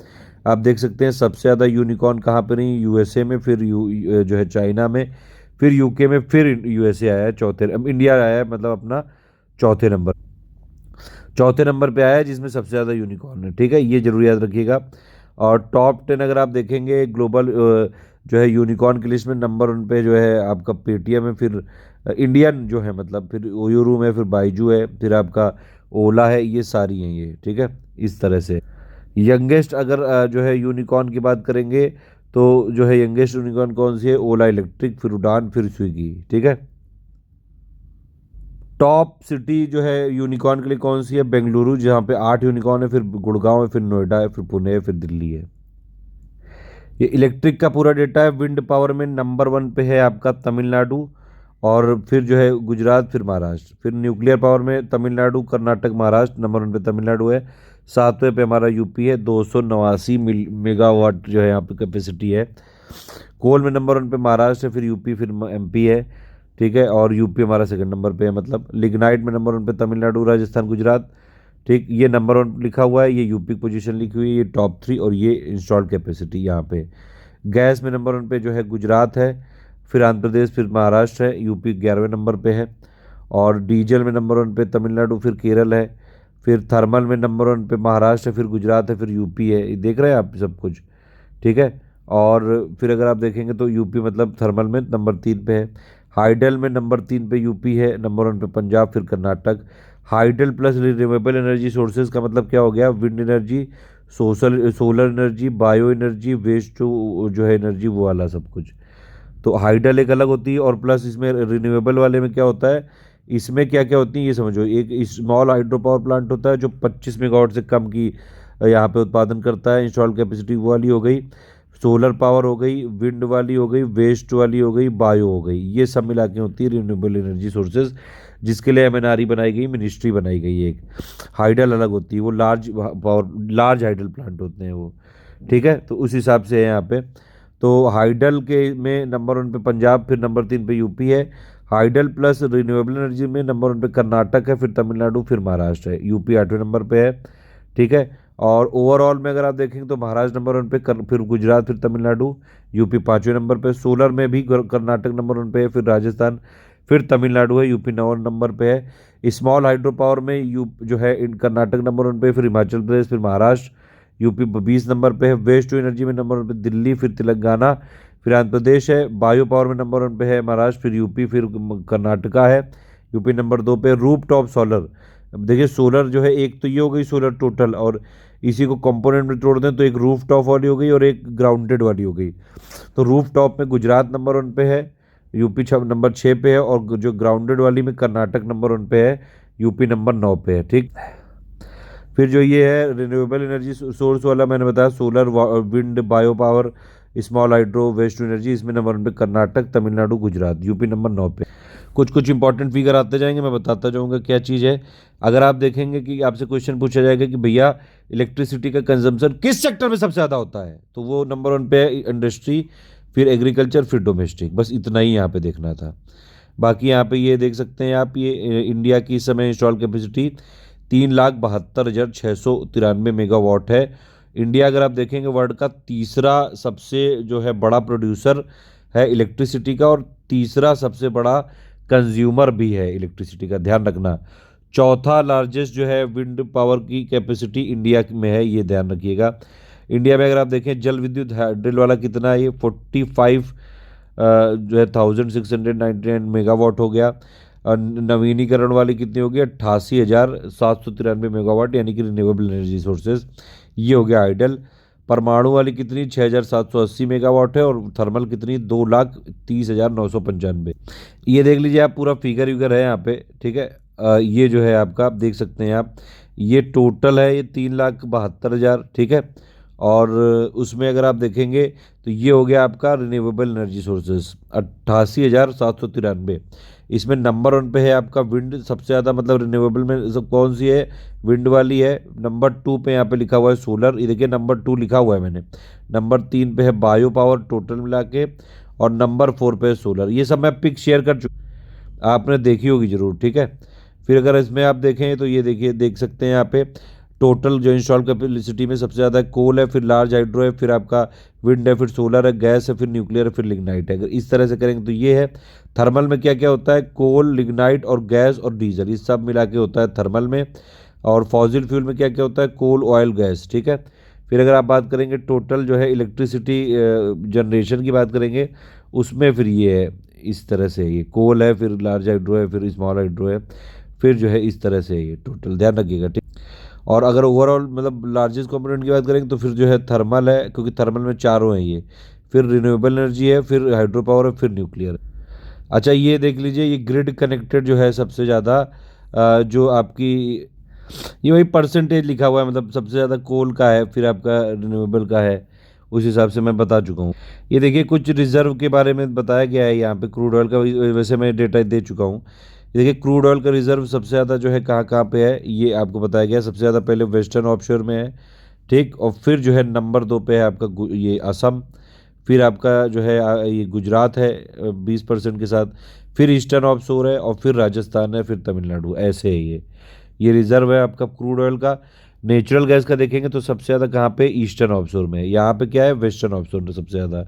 आप देख सकते हैं सबसे ज़्यादा यूनिकॉर्न कहाँ पे रही? यूएसए में, फिर जो है चाइना में, फिर यूके में, फिर यूएसए आया है चौथे, इंडिया आया है मतलब अपना चौथे नंबर, चौथे नंबर पे आया है जिसमें सबसे ज़्यादा यूनिकॉर्न है, ठीक है। ये जरूर याद रखिएगा। और टॉप 10 अगर आप देखेंगे ग्लोबल जो है यूनिकॉर्न की लिस्ट में, नंबर 1 पे जो है आपका पेटीएम है, फिर इंडियन जो है मतलब, फिर ओयो रूम है, फिर बाइजू है, फिर आपका ओला है, ये सारी हैं ये, ठीक है। इस तरह से यंगेस्ट अगर जो है यूनिकॉर्न की बात करेंगे, तो जो है यंगेस्ट यूनिकॉर्न कौन सी है? ओला इलेक्ट्रिक, फिर उड़ान, फिर स्विगी, ठीक है। टॉप सिटी जो है यूनिकॉर्न के लिए कौन सी है? बेंगलुरु, जहाँ पे 8 यूनिकॉर्न है, फिर गुड़गांव है, फिर नोएडा है, फिर पुणे है, फिर दिल्ली है। ये इलेक्ट्रिक का पूरा डेटा है। विंड पावर में नंबर 1 पे है आपका तमिलनाडु, और फिर जो है गुजरात, फिर महाराष्ट्र। फिर न्यूक्लियर पावर में तमिलनाडु, कर्नाटक, महाराष्ट्र, नंबर 1 पे तमिलनाडु है। 7वें पे हमारा यूपी है, 289 मेगावाट जो है यहाँ पे कैपेसिटी है। कोल में नंबर 1 पे महाराष्ट्र है, फिर यूपी, फिर एमपी है, ठीक है। और यूपी हमारा 2nd नंबर पे है मतलब। लिग्नाइट में नंबर 1 पे तमिलनाडु, राजस्थान, गुजरात, ठीक। ये नंबर 1 लिखा हुआ है, ये यूपी की पोजीशन लिखी हुई है, ये टॉप 3, और ये इंस्टॉल्ड कैपेसिटी यहाँ पे। गैस में नंबर 1 पे जो है गुजरात है, फिर आंध्र प्रदेश, फिर महाराष्ट्र है, यूपी 11वें नंबर पे है। और डीजल में नंबर 1 पे तमिलनाडु, फिर केरल है, फिर थर्मल में नंबर 1 पे महाराष्ट्र है, फिर गुजरात है, फिर यूपी है। ये देख रहे हैं आप सब कुछ, ठीक है। और फिर अगर आप देखेंगे तो यूपी मतलब थर्मल में नंबर 3 पे है। हाइडल में नंबर 3 पे यूपी है, नंबर 1 पे पंजाब, फिर Karnataka. Hydel plus renewable energy sources का मतलब क्या हो गया? Wind energy, solar energy, bio energy, waste to जो है एनर्जी, वो वाला सब कुछ। तो हाइडल एक अलग होती है, और प्लस इसमें रिन्यूएबल वाले में क्या होता है, इसमें क्या क्या होती है ये समझो। एक स्मॉल हाइड्रो पावर प्लांट होता है जो 25 मेगावाट से कम की यहाँ पे उत्पादन करता है, इंस्टॉल कैपेसिटी वो वाली हो गई। सोलर पावर हो गई, विंड वाली हो गई, वेस्ट वाली हो गई, बायो हो गई, ये सब मिला के होती है रिन्यूएबल एनर्जी सोर्सेज, जिसके लिए एमएनआरई बनाई गई, मिनिस्ट्री बनाई गई है एक। हाइडल अलग होती है, वो large power, large hydel plant होते हैं वो, ठीक है। तो उस हिसाब से है यहाँ पे। तो हाइडल के में नंबर 1 पे पंजाब, फिर नंबर 3 पे यूपी है। हाइडल प्लस रिन्यूएबल एनर्जी में नंबर 1 पे कर्नाटक है, फिर तमिलनाडु, फिर महाराष्ट्र है, यूपी 8वें नंबर पे है, ठीक है। और ओवरऑल में अगर आप देखेंगे तो महाराष्ट्र नंबर 1 पे, फिर गुजरात, फिर तमिलनाडु, यूपी 5वें नंबर पे। सोलर में भी कर्नाटक नंबर 1 पे है, फिर राजस्थान, फिर तमिलनाडु है, यूपी 9 नंबर पे है। स्मॉल हाइड्रो पावर में यू जो है इन कर्नाटक नंबर 1 पे, फिर हिमाचल प्रदेश, फिर महाराष्ट्र, यूपी 20 नंबर पे है। वेस्ट टू एनर्जी में नंबर 1 पे दिल्ली, फिर तेलंगाना, फिर आंध्र प्रदेश है। बायो पावर में नंबर 1 पे है महाराष्ट्र, फिर यूपी, फिर कर्नाटका है, यूपी नंबर 2 पे। रूप टॉप सोलर, अब देखिए सोलर जो है, एक तो ये हो गई सोलर टोटल, और इसी को कंपोनेंट में तोड़ दें तो एक रूफ टॉप वाली हो गई और एक ग्राउंडेड वाली हो गई। तो रूफ टॉप में गुजरात नंबर 1 पे है, यूपी नंबर 6 पे है, और जो ग्राउंडेड वाली में कर्नाटक नंबर 1 पे है, यूपी नंबर 9 पे है, ठीक। फिर जो ये है रिन्यूएबल एनर्जी सोर्स वाला, मैंने बताया solar, wind, bio power, small hydro, waste to energy, इसमें नंबर 1 पे कर्नाटक, तमिलनाडु, गुजरात, यूपी नंबर 9 पे। कुछ कुछ इंपॉर्टेंट फिगर आते जाएंगे, मैं बताता जाऊंगा क्या चीज़ है। अगर आप देखेंगे कि आपसे क्वेश्चन पूछा जाएगा कि भैया इलेक्ट्रिसिटी का कंजम्पशन किस सेक्टर में सबसे ज़्यादा होता है, तो वो नंबर 1 पे है इंडस्ट्री, फिर एग्रीकल्चर, फिर डोमेस्टिक। बस इतना ही यहाँ पे देखना था। बाकी यहाँ पे ये देख सकते हैं आप, ये इंडिया की इस समय इंस्टॉल कैपेसिटी 3,72,693 मेगावाट है। इंडिया अगर आप देखेंगे वर्ल्ड का तीसरा सबसे जो है बड़ा प्रोड्यूसर है इलेक्ट्रिसिटी का, और तीसरा सबसे बड़ा कंज्यूमर भी है इलेक्ट्रिसिटी का, ध्यान रखना। चौथा लार्जेस्ट जो है विंड पावर की कैपेसिटी इंडिया में है, ये ध्यान रखिएगा। इंडिया में अगर आप देखें जल विद्युत हाइड्रल वाला कितना है, ये 45 जो है 1699 मेगावाट हो गया। और नवीनीकरण वाली कितनी होगी, 88,793 मेगावाट, यानी कि रिन्यूएबल एनर्जी सोर्सेज, ये हो गया आइडल। परमाणु वाली कितनी 6,780 मेगावाट है, और थर्मल कितनी 2,30,995। ये देख लीजिए आप, पूरा फिगर विगर है यहाँ पे, ठीक है। ये जो है आपका, आप देख सकते हैं आप, ये टोटल है, ये 3,72,000, ठीक है। और उसमें अगर आप देखेंगे तो ये हो गया आपका रिन्यूएबल एनर्जी सोर्सेज 88,793। इसमें नंबर 1 पे है आपका विंड, सबसे ज़्यादा, मतलब रिन्यूएबल में सब कौन सी है, विंड वाली है। नंबर 2 पे यहाँ पे लिखा हुआ है सोलर, ये देखिए नंबर 2 लिखा हुआ है मैंने। नंबर 3 पे है बायो पावर टोटल मिला के, और नंबर 4 पे है सोलर। ये सब मैं पिक शेयर कर चुका, आपने देखी होगी जरूर, ठीक है। फिर अगर इसमें आप देखें तो ये देखिए, देख सकते हैं यहाँ पे टोटल जो इंस्टॉल कैपेसिटी में सबसे ज़्यादा कोल है, फिर लार्ज हाइड्रो है, फिर आपका विंड है, फिर सोलर है, गैस है, फिर न्यूक्लियर है, फिर लिग्नाइट है। अगर इस तरह से करेंगे तो ये है। थर्मल में क्या क्या होता है, कोल, लिग्नाइट और गैस और डीजल, ये सब मिला के होता है थर्मल में। और फॉसिल फ्यूल में क्या क्या होता है, कोल, ऑयल, गैस, ठीक है। फिर अगर आप बात करेंगे टोटल जो है इलेक्ट्रिसिटी जनरेशन की बात करेंगे, उसमें फिर ये है, इस तरह से ये कोल है, फिर लार्ज हाइड्रो है, फिर स्मॉल हाइड्रो है, फिर जो है इस तरह से ये टोटल, ध्यान रखिएगा, ठीक। और अगर ओवरऑल मतलब लार्जेस्ट कंपोनेंट की बात करेंगे तो फिर जो है थर्मल है, क्योंकि थर्मल में चारों हैं ये, फिर रिन्यूएबल एनर्जी है, फिर हाइड्रो पावर है, फिर न्यूक्लियर। अच्छा ये देख लीजिए, ये ग्रिड कनेक्टेड जो है सबसे ज़्यादा, जो आपकी, ये वही परसेंटेज लिखा हुआ है, मतलब सबसे ज़्यादा कोल का है, फिर आपका रिन्यूएबल का है, उस हिसाब से मैं बता चुका हूँ। ये देखिए कुछ रिजर्व के बारे में बताया गया है यहाँ पे, क्रूड ऑयल का वैसे मैं डेटा दे चुका हूँ। ये देखिए क्रूड ऑयल का रिजर्व सबसे ज़्यादा जो है कहाँ कहाँ पे है, ये आपको बताया गया है। सबसे ज़्यादा पहले वेस्टर्न ऑफशोर में है, ठीक। और फिर जो है नंबर 2 पे है आपका ये असम, फिर आपका जो है ये गुजरात है 20% के साथ, फिर ईस्टर्न ऑफशोर है, और फिर राजस्थान है, फिर तमिलनाडु, ऐसे है ये रिजर्व है आपका क्रूड ऑयल का। नेचुरल गैस का देखेंगे तो सबसे ज़्यादा कहाँ पे, ईस्टर्न ऑफशोर में है। यहाँ पे क्या है, वेस्टर्न ऑफशोर में सबसे ज़्यादा।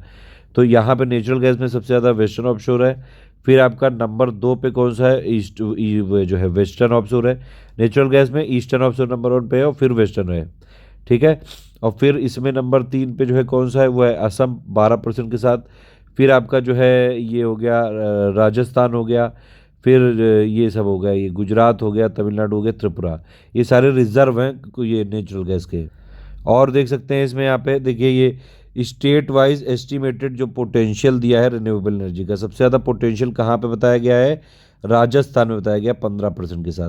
तो यहाँ पे नेचुरल गैस में सबसे ज़्यादा वेस्टर्न ऑफशोर है। फिर आपका नंबर 2 पे कौन सा है, जो है वेस्टर्न ऑफशोर है नेचुरल गैस में। ईस्टर्न ऑफशोर नंबर 1 पे है, और फिर वेस्टर्न है, ठीक है। और फिर इसमें नंबर 3 पे जो है कौन सा है, वो है असम 12% के साथ। फिर आपका जो है ये हो गया राजस्थान हो गया, फिर ये सब हो गया, ये गुजरात हो गया, तमिलनाडु हो गया, त्रिपुरा। ये सारे रिजर्व हैं ये नेचुरल गैस के। और देख सकते हैं इसमें यहाँ पे देखिए, ये स्टेट वाइज एस्टिमेटेड जो पोटेंशियल दिया है रिन्यूएबल एनर्जी का, सबसे ज़्यादा पोटेंशियल कहाँ पे बताया गया है, राजस्थान में बताया गया 15% के साथ।